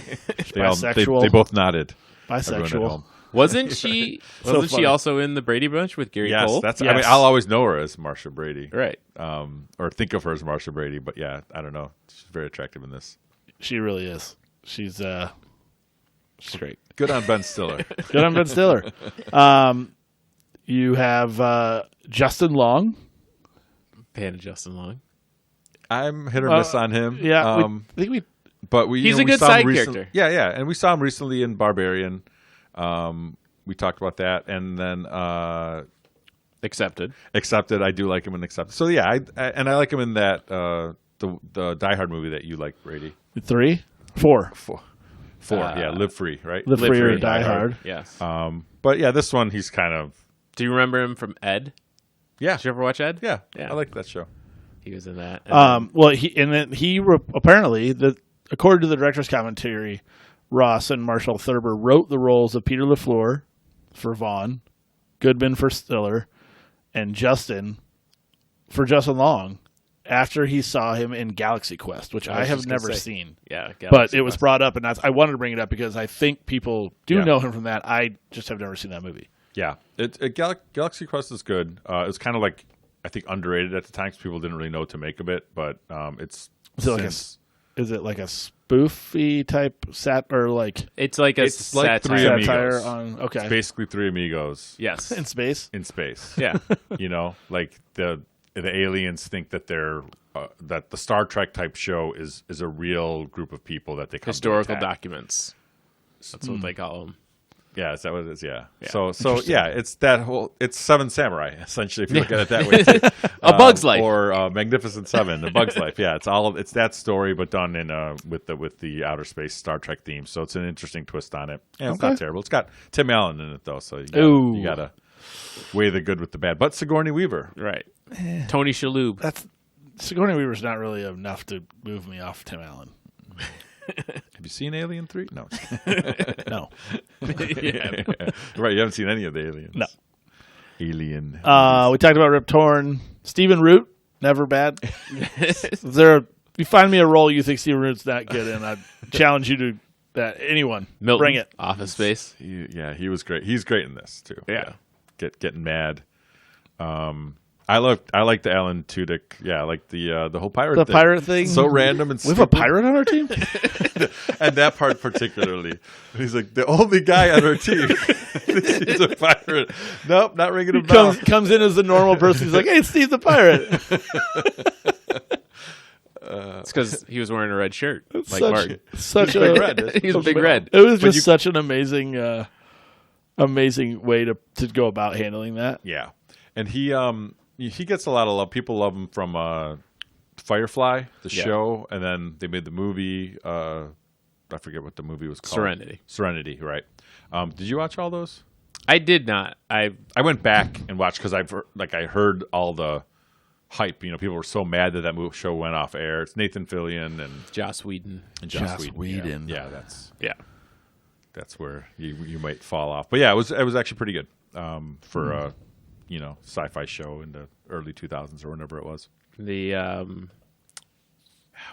They both nodded. Everyone at Bisexual. home. Wasn't she? Wasn't she funny. also in the Brady Bunch with Gary Yes, Cole? that's. I Yes. mean, I'll always know her as Marsha Brady, right. or think of her as Marsha Brady. But yeah, I don't know. She's very attractive in this. She really is. She's great. Good on Ben Stiller. Good on Ben Stiller. You have Justin Long. Fan of Justin Long. I'm hit or miss on him. Yeah, I think we. but we. He's we a good saw him side recent- character. Yeah, and we saw him recently in Barbarian. We talked about that, and then Accepted. Accepted. I do like him in Accepted. So yeah, I like him in that the Die Hard movie that you like, Brady. 3? 4. Four. Yeah, Live Free, right? Live Free or Free, Die Hard. Yes. But yeah, this one he's kind of Do you remember him from Ed? yeah. Did you ever watch Ed? Yeah, Yeah. I like that show. He was in that. Well, apparently according to the director's commentary, Ross and Marshall Thurber wrote the roles of Peter LaFleur for Vaughn, Goodman for Stiller, and Justin for Justin Long after he saw him in Galaxy Quest, which I was have just gonna never say. seen. Yeah. But Galaxy it was Quest. brought up, and I wanted to bring it up because I think people do Yeah. know him from that. I just have never seen that movie. Yeah, Galaxy Quest is good. It was kind of like I think underrated at the time because people didn't really know what to make of it. But it's Is it like since- Is it like a spoofy type or like It's like a It's like Three satire. Amigos. satire on? Okay, basically Three Amigos Yes. in space. in space. Yeah. You know, like the aliens think that they're that the Star Trek type show is a real group of people that they come to Historical attack. documents. That's what they call them. Yeah, is that what it is? Yeah. Yeah. So yeah, it's that whole. It's Seven Samurai essentially, if you look at it that way. Too. A Bug's Life. or Magnificent Seven, A Bug's Life. Yeah, it's that story, but done in with the outer space Star Trek theme. So it's an interesting twist on it. Yeah, it's Okay. not terrible. It's got Tim Allen in it though, so Ooh. you gotta weigh the good with the bad. But Sigourney Weaver. Right. Tony Shalhoub. That's Sigourney Weaver's not really enough to move me off Tim Allen. Have you seen Alien 3? No. No. Yeah. Right, you haven't seen any of the aliens. No. Alien. We talked about Rip Torn. Stephen Root, never bad. You find me a role you think Stephen Root's not good in, I'd challenge you to that. Anyone. Milton. Bring it. Office Space. He was great. He's great in this too. Yeah. Getting mad. I like the Alan Tudyk. Yeah, I like the whole pirate The thing. pirate thing? So random and We have a stupid. pirate on our team? And that part particularly. He's like, the only guy on our team. He's a pirate. Nope, not ringing a bell. comes in as a normal person. He's like, hey, Steve the pirate. It's because he was wearing a red shirt, like such, Martin. Such Big a red. He's a big red. It was just such an amazing way to go about handling that. Yeah, and he gets a lot of love. People love him from Firefly, the show, and then they made the movie. I forget what the movie was called. Serenity, right? Did you watch all those? I did not. I went back and watched because I heard all the hype. You know, people were so mad that show went off air. It's Nathan Fillion and Joss Whedon. Joss Joss Whedon. Whedon. Yeah, Yeah. that's where you might fall off. But yeah, it was actually pretty good for a sci-fi show in the early 2000s or whenever it was. The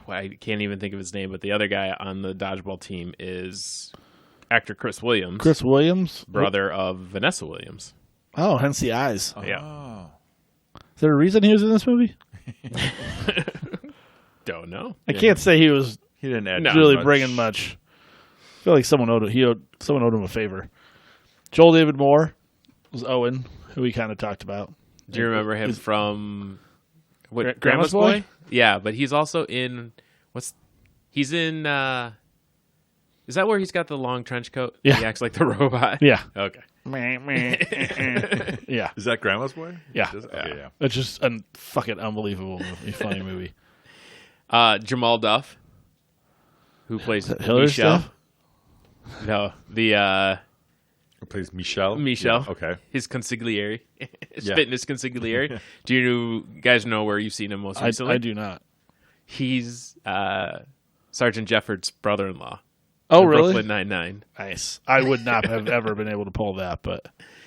I can't even think of his name, but the other guy on the dodgeball team is actor Chris Williams, Chris Williams? brother of Vanessa Williams. Oh, hence the eyes. Yeah. Is there a reason he was in this movie? Don't know. I can't say he was He didn't add really much. bringing much. I feel like someone owed him a favor. Joel David Moore was Owen, who we kind of talked about. Do you remember him from what, Grandma's Boy? Yeah, but he's also in he's in is that where he's got the long trench coat? Yeah. He acts like the robot. Yeah. Okay. Yeah. Is that Grandma's Boy? Yeah. Okay, yeah. It's just a fucking unbelievable movie, funny movie. Jamal Duff, who plays Hillary Michelle. stuff? No, the Who plays Michelle? Michelle. Yeah, okay. His consigliere, his Yeah. fitness consigliere. Do you guys know where you've seen him most recently? I do not. He's Sergeant Jeffords' brother-in-law. Oh, in really? Brooklyn Nine-Nine. Nice. I would not have ever been able to pull that, but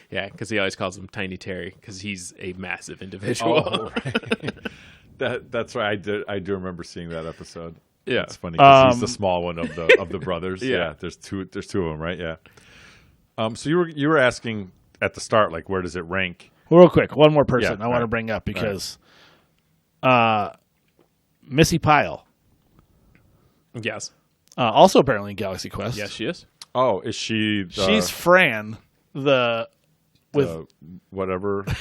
Yeah, because he always calls him Tiny Terry because he's a massive individual. Oh, right. That's right. I do remember seeing that episode. Yeah. It's funny because he's the small one of the brothers. Yeah. There's two of them, right? Yeah. So you were asking at the start, like, where does it rank? real quick, one more person Yeah, I want to right. bring up because Missy Pyle, Yes. also apparently in Galaxy Quest. Yes, she is. Oh, is she? She's Fran, whatever.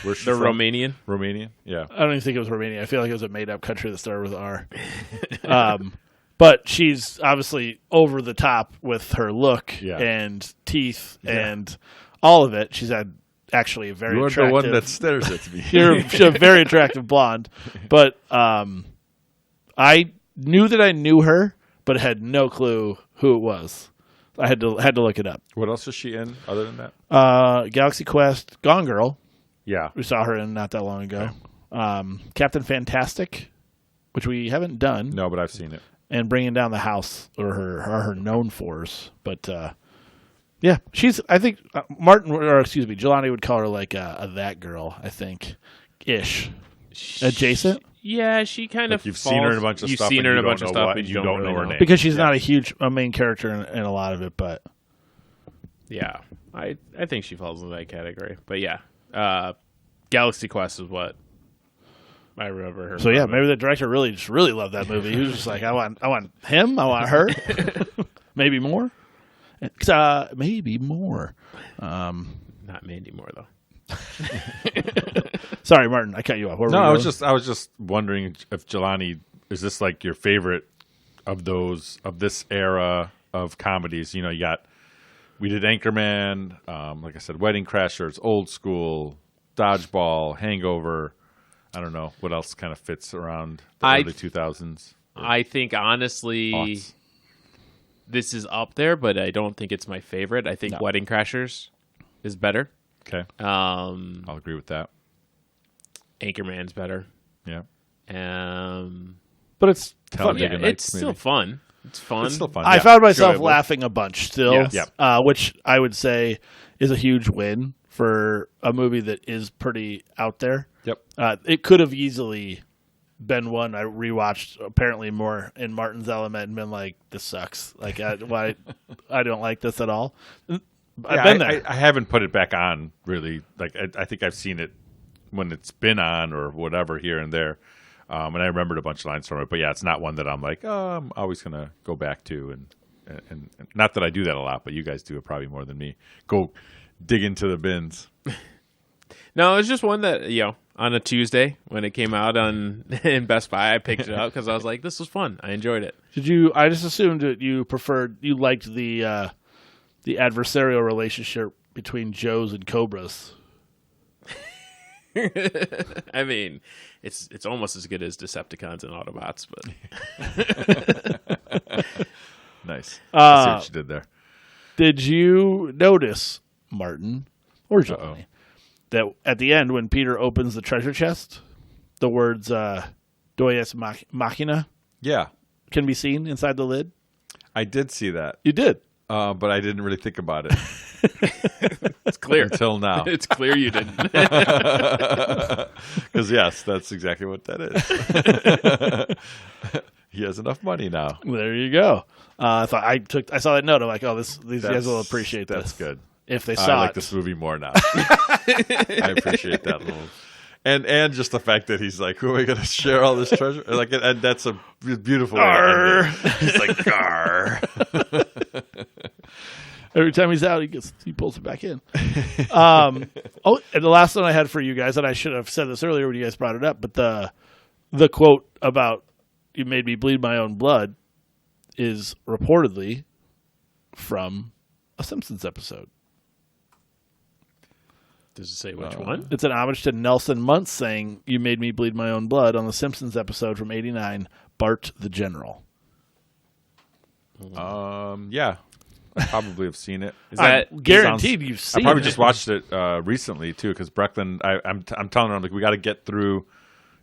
Where's she The from? Romanian. Romanian. Yeah. I don't even think it was Romania. I feel like it was a made-up country that started with R. But she's obviously over the top with her look Yeah. and teeth and all of it. She's had actually a very You're attractive. the one that stares at me. She's a very attractive blonde, but I knew that I knew her, but had no clue who it was. I had to look it up. What else is she in other than that? Galaxy Quest, Gone Girl. Yeah. We saw her in not that long ago. Captain Fantastic, which we haven't done, No, but I've seen it. and Bringing Down the House are her known fors. But yeah, she's. I think Jelani would call her like a that girl. I think ish adjacent. Yeah, she kind of. You've seen her in a bunch of You've stuff. seen and her in you a bunch don't of know stuff, what- but you don't know her name. Because she's not a main character in a lot of it, but Yeah, I think she falls into that category. But yeah, Galaxy Quest is what I remember her. so yeah, from. maybe the director really loved that movie. He was just like, I want him, I want her, maybe more, maybe more. Not Mandy Moore though. Sorry, Martin, I cut you off. Where No, were I you was going? just wondering if Jelani, is this like your favorite of this era of comedies? You know, we did Anchorman, like I said, Wedding Crashers, Old School, Dodgeball, Hangover. I don't know what else kind of fits around the early 2000s. I think honestly, Aughts. this is up there, but I don't think it's my favorite. I think Wedding Crashers is better. Okay, I'll agree with that. Anchorman's better. Yeah, But it's Talladega Yeah, Nights, it's maybe. still fun. It's fun. It's still fun. I yeah. found myself Enjoyable. laughing a bunch still, Yes. which I would say is a huge win for a movie that is pretty out there. Yep. It could have easily been one I rewatched apparently more in Martin's element and been like, this sucks. Like, why I don't like this at all. I've been there. I haven't put it back on really. Like I think I've seen it when it's been on or whatever here and there. And I remembered a bunch of lines from it, but yeah, it's not one that I'm like, oh, I'm always gonna go back to, and not that I do that a lot, but you guys do it probably more than me. Go dig into the bins. No, it was just one that, on a Tuesday when it came out in Best Buy, I picked it up because I was like, this was fun. I enjoyed it. I just assumed that you liked the adversarial relationship between Joes and Cobras. I mean, it's almost as good as Decepticons and Autobots, but Nice. I see what you did there. Did you notice, Martin, or Johnny, that at the end when Peter opens the treasure chest, the words Deus Machina can be seen inside the lid? I did see that. You did? But I didn't really think about it. It's clear. Until now. It's clear you didn't. Because, yes, that's exactly what that is. He has enough money now. There you go. I saw that note. I'm like, these guys will appreciate that's this. That's good. If they saw I like this movie more now. I appreciate that little. And just the fact that he's like, who are we going to share all this treasure? And that's a beautiful way to end it. He's like, gar. Every time he's out, he pulls it back in. And the last one I had for you guys, and I should have said this earlier when you guys brought it up, but the quote about "you made me bleed my own blood" is reportedly from a Simpsons episode. Does it say which one? It's an homage to Nelson Muntz saying, "You made me bleed my own blood" on the Simpsons episode from '89, Bart the General. Yeah. I probably have seen it. Is that guaranteed you've seen it? I probably just watched it recently, too, because Brecklin, I'm telling her, I'm like, we got to get through,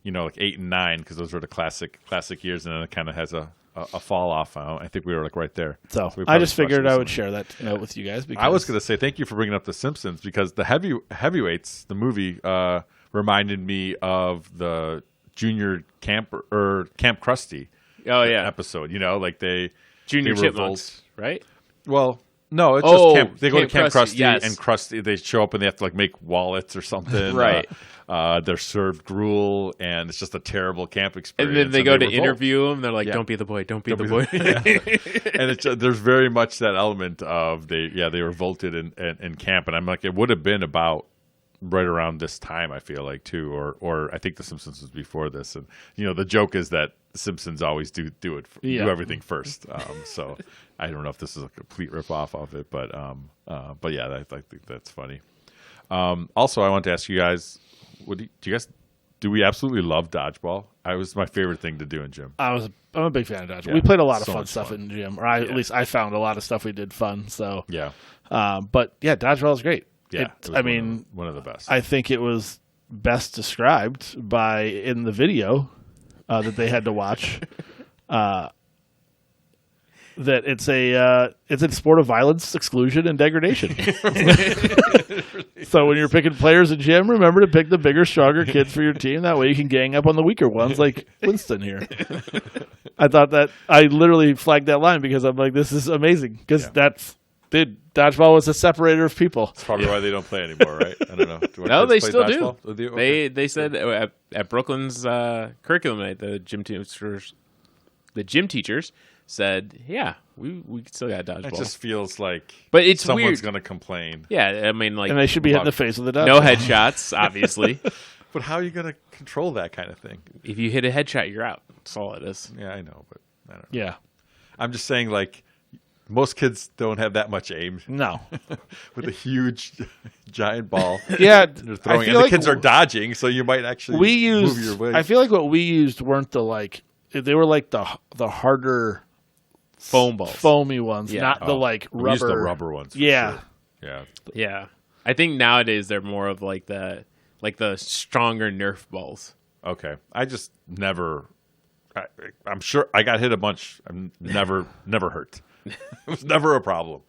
like 8 and 9, because those were the classic years, and then it kind of has a fall off. I think we were like right there. So I just figured I would share that note with you guys. Because I was going to say thank you for bringing up The Simpsons, because the Heavyweights, the movie, reminded me of the Junior Camp Krusty. Oh yeah, episode. Like they Junior they Chipmunks, right? Well, no, it's just camp. They go to Camp Krusty, Krusty, yes. and Krusty. They show up and they have to make wallets or something. Right. They're served gruel, and it's just a terrible camp experience. And then they go to revolt. interview him. They're like, "Don't be the boy. Don't be the boy." And there's very much that element of they revolted in camp, and I'm like, it would have been about right around this time, I feel like, too, or I think The Simpsons was before this, and the joke is that The Simpsons always do everything first. So I don't know if this is a complete ripoff of it, but yeah, I think that's funny. Also, I want to ask you guys, do we absolutely love dodgeball? It was my favorite thing to do in gym. I'm a big fan of dodgeball. Yeah, we played a lot of so fun much stuff fun. in gym, or at least I found a lot of stuff we did fun. So Yeah, but yeah, dodgeball is great. yeah. It was one of the best. I think it was best described in the video that they had to watch. That it's a sport of violence, exclusion, and degradation. So when you're picking players in gym, remember to pick the bigger, stronger kids for your team. That way you can gang up on the weaker ones, like Winston here. I thought that I literally flagged that line because I'm like, this is amazing because dodgeball was a separator of people. That's probably why they don't play anymore, right? I don't know. No, they still do. dodgeball? Okay. They said at Brooklyn's curriculum night, the gym teachers said, "Yeah, we still got dodgeball." It just feels like, but it's someone's weird. going to complain. Yeah, I mean, like, And they should be hitting the face with the dodgeball. no headshots, obviously. But how are you going to control that kind of thing? If you hit a headshot, you're out. That's all it is. Yeah, I know, but I don't know. Yeah. I'm just saying, like, most kids don't have that much aim No. with a huge, giant ball. Yeah. They're throwing, I and feel the like kids are dodging, so you might actually move your way. I feel like what we used weren't they were like the harder Foam balls. foamy ones, Yeah. not the like We rubber. used the rubber ones. For Yeah. sure. Yeah. Yeah, I think nowadays they're more of like the stronger Nerf balls. Okay. I just never. I'm sure I got hit a bunch. I'm never hurt. It was never a problem.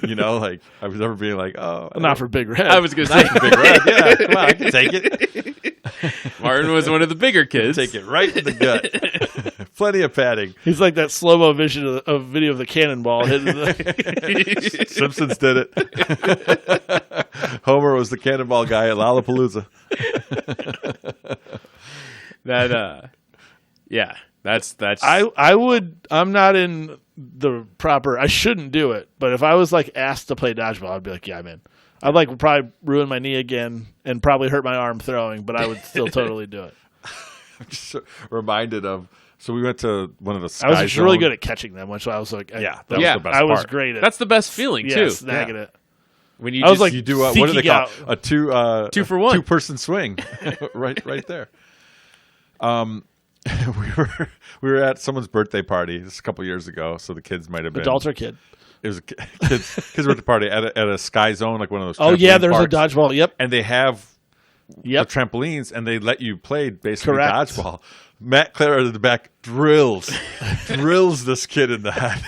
Like I was never being like, oh, Not for Big Red. I was going to say, big red. Yeah, come on, I can take it. Martin was one of the bigger kids. Take it right in the gut. Plenty of padding. He's like that slow-mo vision of video of the cannonball hitting the... Simpsons did it. Homer was the cannonball guy at Lollapalooza. That's I'm not in the proper, I shouldn't do it, but if I was like asked to play dodgeball, I'd be like, yeah, I'm in. I'd like probably ruin my knee again and probably hurt my arm throwing, but I would still totally do it. I'm just reminded of, so we went to one of the Sky I was just really Zone- good at catching them, which I was like, Yeah, that was the best I was part. great at. that's the best feeling too. Snagging it. When you I was just, like, You do what do they seeking call out. it? A 2-for-1 2-person swing, right there. We were at someone's birthday party. This is a couple years ago, so the kids might have been Adult or kid? It was a kids birthday party at a Sky Zone, like one of those. Oh yeah, trampoline there's parks. a dodgeball. Yep. And they have Yep. the trampolines, and they let you play basically Correct. dodgeball. Matt Clare at the back drills this kid in the head.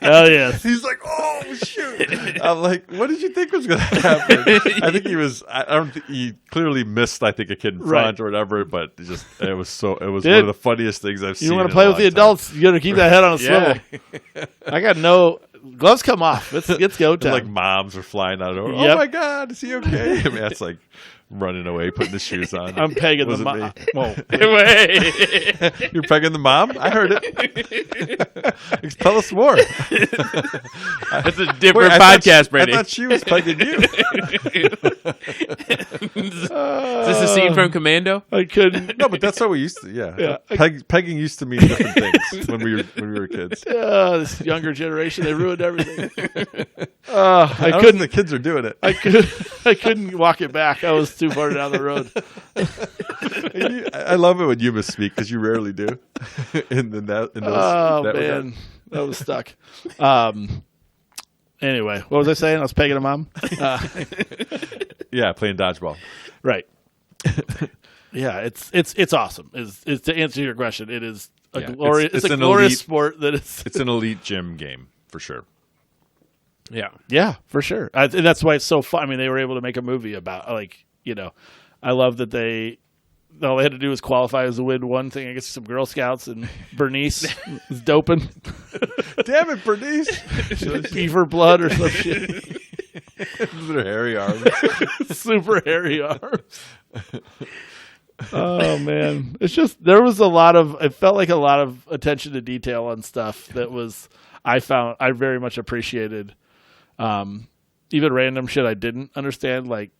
Hell yes. He's like, "Oh shoot!" I'm like, "What did you think was going to happen?" I think he was. I don't think he clearly missed. I think a kid in front Right. or whatever. But it was one Dude, of the funniest things I've seen. You want in to play a with the long time. adults? You got to keep that head on a Yeah. swivel. I got no gloves. Come off. It's go And, time. like moms are flying out over. Yep. Oh my God, is he okay? I mean, that's like running away, putting his shoes on. I'm pegging the Wasn't mom. me. Whoa. You're pegging the mom? I heard it. Tell us more. that's a different Wait, I podcast, thought, Brady. I thought she was pegging you. Is this a scene from Commando? I couldn't. No, but that's how we used to. Yeah, pegging used to mean different things when we were kids. This younger generation, they ruined everything. I I don't couldn't. think the kids are doing it. I couldn't walk it back. I was too far down the road. I love it when you misspeak because you rarely do. in those, Oh that man, regard. that was stuck. Anyway, what was I saying? I was pegging a mom. Yeah, playing dodgeball. Right. Yeah, it's awesome. Is to answer your question, it is a Yeah, glorious. it's It's a an glorious elite- sport that is. It's an elite gym game for sure. Yeah. Yeah, for sure. And that's why it's so fun. I mean, they were able to make a movie about, like, you know, I love that all they had to do was qualify as to win one thing against some Girl Scouts, and Bernice was doping. Damn it, Bernice! Beaver blood or some shit. Their hairy arms. Super hairy arms. Oh, man. It's just, it felt like a lot of attention to detail on stuff that I very much appreciated. Even random shit I didn't understand, like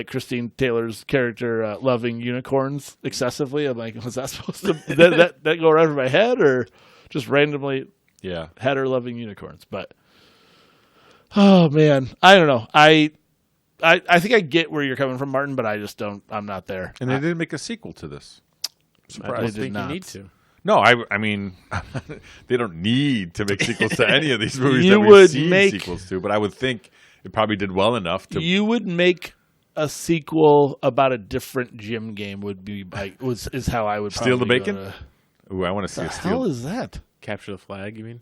Christine Taylor's character loving unicorns excessively. I'm like, was that supposed to that go right over my head, or just randomly Yeah. had her loving unicorns? But oh man, I don't know. I think I get where you're coming from, Martin, but I just don't. I'm not there. And they didn't make a sequel to this. I don't did think not. you need to. No, I mean, they don't need to make sequels to any of these movies You that we've would seen make- sequels to, but I would think it probably did well enough to. You would make a sequel about a different gym game would be like is how I would Steal the probably Bacon? go to- Ooh, I want to see The a hell steal. is that? Capture the flag, you mean?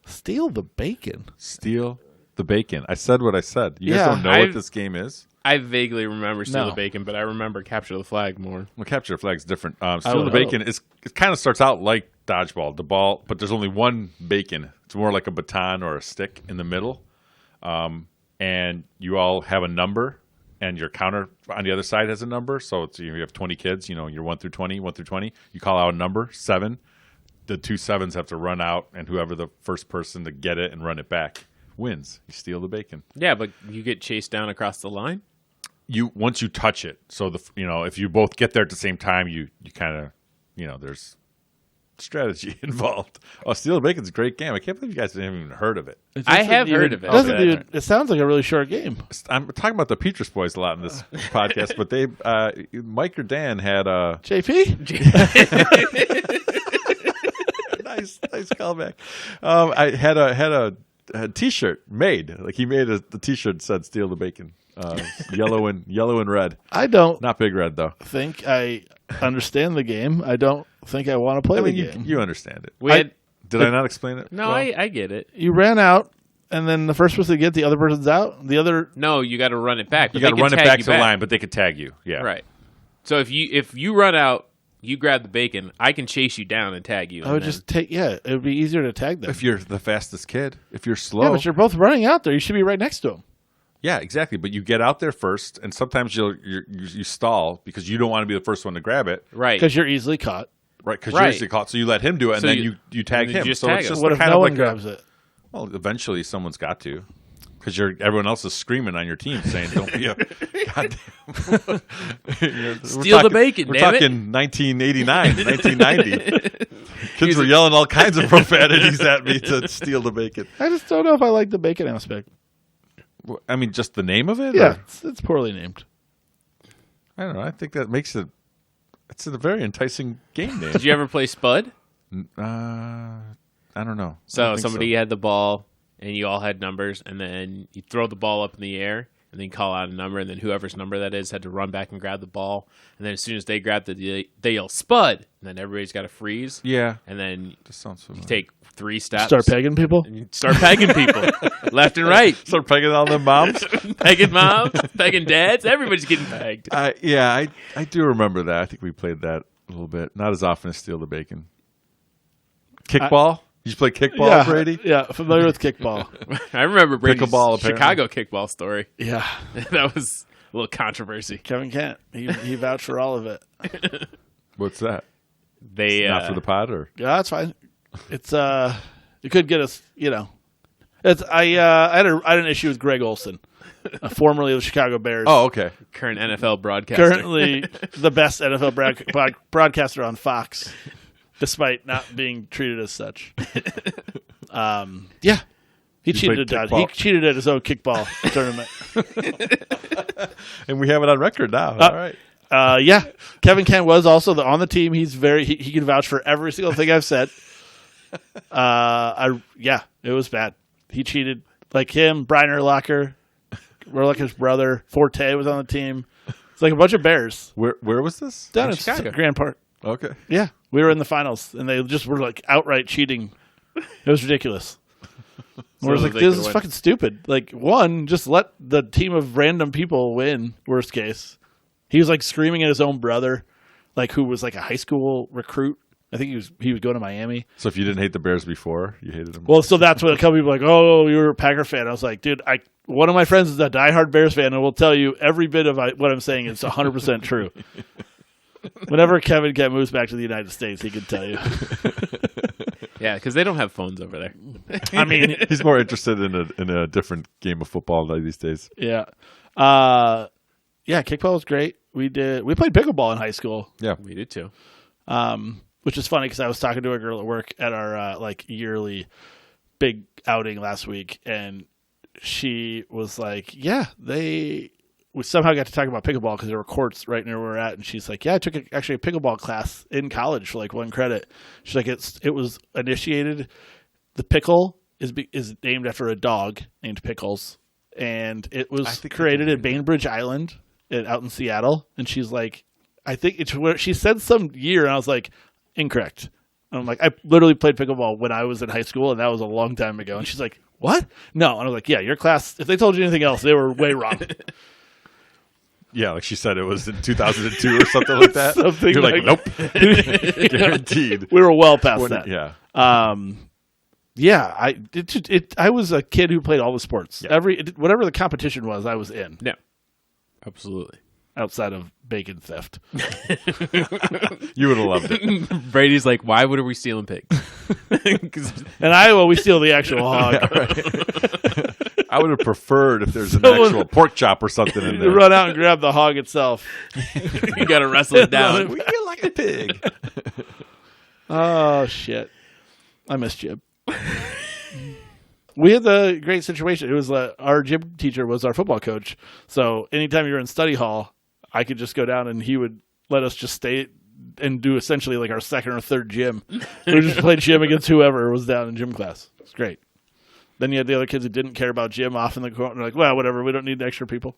Steal the Bacon. Steal the Bacon. I said what I said. You Yeah, guys don't know what this game is? I vaguely remember Steal No. the Bacon, but I remember Capture the Flag more. Well, Capture the Flag's different. Steal the would Bacon it kind of starts out like dodgeball, the ball, but there's only one bacon. It's more like a baton or a stick in the middle, and you all have a number, and your counter on the other side has a number. So it's you have 20 kids. You know, you're 1 through 20. You call out a number 7. The 2 7s have to run out, and whoever the first person to get it and run it back wins. You steal the bacon. Yeah, but you get chased down across the line. Once you touch it, so if you both get there at the same time, you kind of there's strategy involved. Oh, Steal the Bacon's a great game. I can't believe you guys haven't even heard of it. I have heard of it. It sounds like a really short game. I'm talking about the Petrus Boys a lot in this podcast, but they Mike or Dan had a JP? nice callback. I had a T-shirt made. Like he made the T-shirt that said "Steal the Bacon," yellow and red. I don't Not big red though. think I understand the game. I don't think I want to play I mean, the game. you understand it. We had, Did I not explain it? no, well? I get it. You ran out, and then the first person to get the other person's out. The other No, you got to run it back. You but got to they run can it tag back you to the line, but they could tag you. Yeah, Right. So if you run out you grab the bacon, I can chase you down and tag you. I would just take. Yeah, it would be easier to tag them. If you're the fastest kid, if you're slow. Yeah, but you're both running out there. You should be right next to them. Yeah, exactly. But you get out there first, and sometimes you stall because you don't want to be the first one to grab it. right. Because you're easily caught. Right, because Right. you're easily caught. So you let him do it, and So then you- you tag and then him. you just So tag it's him. just What if kind no of one like grabs it? Well, eventually someone's got to. Because everyone else is screaming on your team saying, don't be a goddamn. Steal the bacon, We're damn it. talking 1989, 1990. Kids were yelling all kinds of profanities at me to steal the bacon. I just don't know if I like the bacon aspect. I mean, just the name of it? Yeah, Or- it's poorly named. I don't know. I think that makes it. It's a very enticing game name. Did you ever play Spud? I don't know. I So don't think somebody had the ball, and you all had numbers, and then you throw the ball up in the air, and then call out a number, and then whoever's number that is had to run back and grab the ball, and then as soon as they grab they yell Spud, and then everybody's got to freeze, Yeah, and then this sounds familiar. take 3 steps, Start pegging people. and you start pegging people left and right, Start pegging all them moms. pegging moms, pegging dads, everybody's getting pegged. I do remember that. I think we played that a little bit. Not as often as Steal the Bacon. Kickball? You play kickball, Yeah, Brady? Yeah, familiar with kickball. I remember Brady's Pickleball, apparently. Chicago kickball story. Yeah, That was a little controversy. Kevin Kent. He vouched for all of it. What's that? They Not for the pod, or Yeah, that's fine. It's it could get us. It's I had an issue with Greg Olson, formerly of the Chicago Bears. oh, okay. current NFL broadcaster. Currently the best NFL broadcaster on Fox, despite not being treated as such. Yeah, he cheated played at He kickball. cheated at his own kickball tournament. And we have it on record now. All right. Yeah, Kevin Kent was also on the team. He's he can vouch for every single thing I've said. It was bad. He cheated. Like him, Brian Urlacher's brother, Forte was on the team. It's like a bunch of Bears Where was this? down In in Chicago. Grand Park. Okay. Yeah, we were in the finals, and they just were like outright cheating. It was ridiculous. I was that like, they this could is win. fucking stupid. Like, one, just let the team of random people win. Worst case, he was like screaming at his own brother, like who was like a high school recruit. I think he was going to Miami. So if you didn't hate the Bears before, you hated them. Well, so that's what a couple people were like, oh, you were a Packer fan. I was like, dude, one of my friends is a diehard Bears fan, and will tell you every bit of what I'm saying is 100% true. Whenever Kevin Kent moves back to the United States, he can tell you. Yeah, because they don't have phones over there. I mean, He's more interested in a different game of football these days. yeah. Kickball was great. We played pickleball in high school, Yeah. We did too. which is funny because I was talking to a girl at work at our yearly big outing last week, and she was like, "Yeah, we somehow got to talk about pickleball because there were courts right near where we're at." And she's like, "Yeah, I took actually a pickleball class in college for like 1 credit." She's like, "It was initiated. The pickle is named after a dog named Pickles, and it was created at Bainbridge Island out in Seattle." And she's like, "I think it's where," she said some year, and I was like, "Incorrect." And I'm like, "I literally played pickleball when I was in high school, and that was a long time ago." And she's like, "What? No." And I was like, "Yeah, your class, if they told you anything else, they were way wrong." Yeah, like she said, it was in 2002 or something like that. Something You're like, like- nope, guaranteed. We were well past that. Yeah, I was a kid who played all the sports. Yeah. Whatever the competition was, I was in. No, absolutely. Outside of bacon theft. you would have loved it. Brady's like, why would we stealing pigs? 'Cause In Iowa, we steal the actual hog. I would have preferred if there's an Someone- actual pork chop or something in To there. run out and grab the hog itself. you got to wrestle it down. We feel like a pig. Oh shit! I miss Jim. We had the great situation. It was our gym teacher was our football coach. So anytime you were in study hall, I could just go down and he would let us just stay and do essentially like our second or third gym. We just played gym against whoever was down in gym class. It's great. Then you had the other kids who didn't care about gym off in the corner. They're like, well, whatever. We don't need extra people.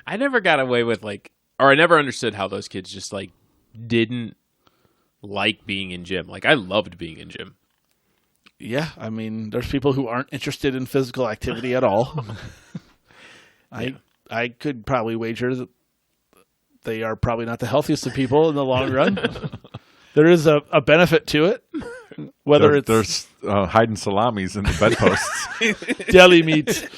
I never got away with or I never understood how those kids just didn't like being in gym. Like I loved being in gym. Yeah, I mean, there's people who aren't interested in physical activity at all. I could probably wager that they are probably not the healthiest of people in the long run. There is a benefit to it, whether there's hiding salamis in the bedposts. deli meat.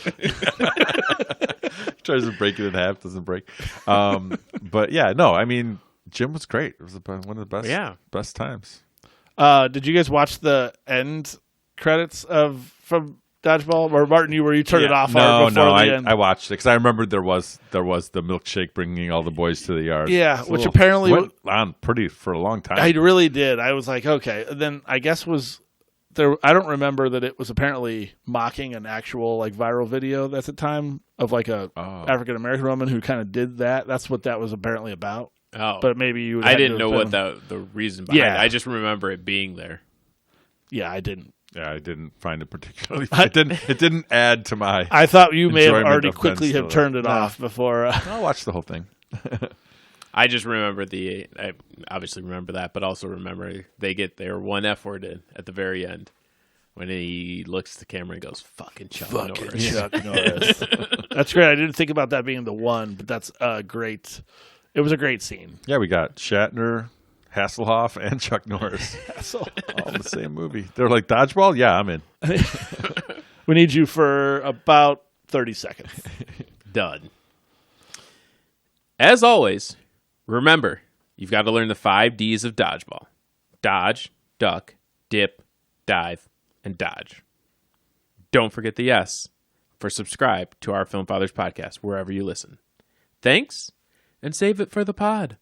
Tries to break it in half, doesn't break. But yeah, no, I mean, Jim was great. It was one of the best times. Did you guys watch the end credits from Dodgeball? Or Martin, you turned it off? No, the end? I watched it because I remembered there was the milkshake bringing all the boys to the yard. Yeah, which apparently went on for a long time. I really did. I was like, okay. And then I guess was there. I don't remember that it was apparently mocking an actual like viral video that's the time of like a African American woman who kind of did that. That's what that was apparently about. Oh, but maybe you. I didn't know what the reason behind it. I just remember it being there. Yeah, I didn't. Yeah, I didn't find it particularly. It didn't add to my. I thought you may have already of Ben quickly have turned it off before. I'll watch the whole thing. I just remember I obviously remember that, but also remember they get their one F word in at the very end when he looks at the camera and goes, "Fucking Chuck Norris." Chuck Norris. That's great. I didn't think about that being the one, but that's great. It was a great scene. Yeah, we got Shatner, Hasselhoff, and Chuck Norris. All in the same movie. They're like, Dodgeball? Yeah, I'm in. We need you for about 30 seconds. Done. As always, remember, you've got to learn the 5 Ds of Dodgeball. Dodge, duck, dip, dive, and dodge. Don't forget the S for subscribe to our Film Fathers podcast wherever you listen. Thanks, and save it for the pod.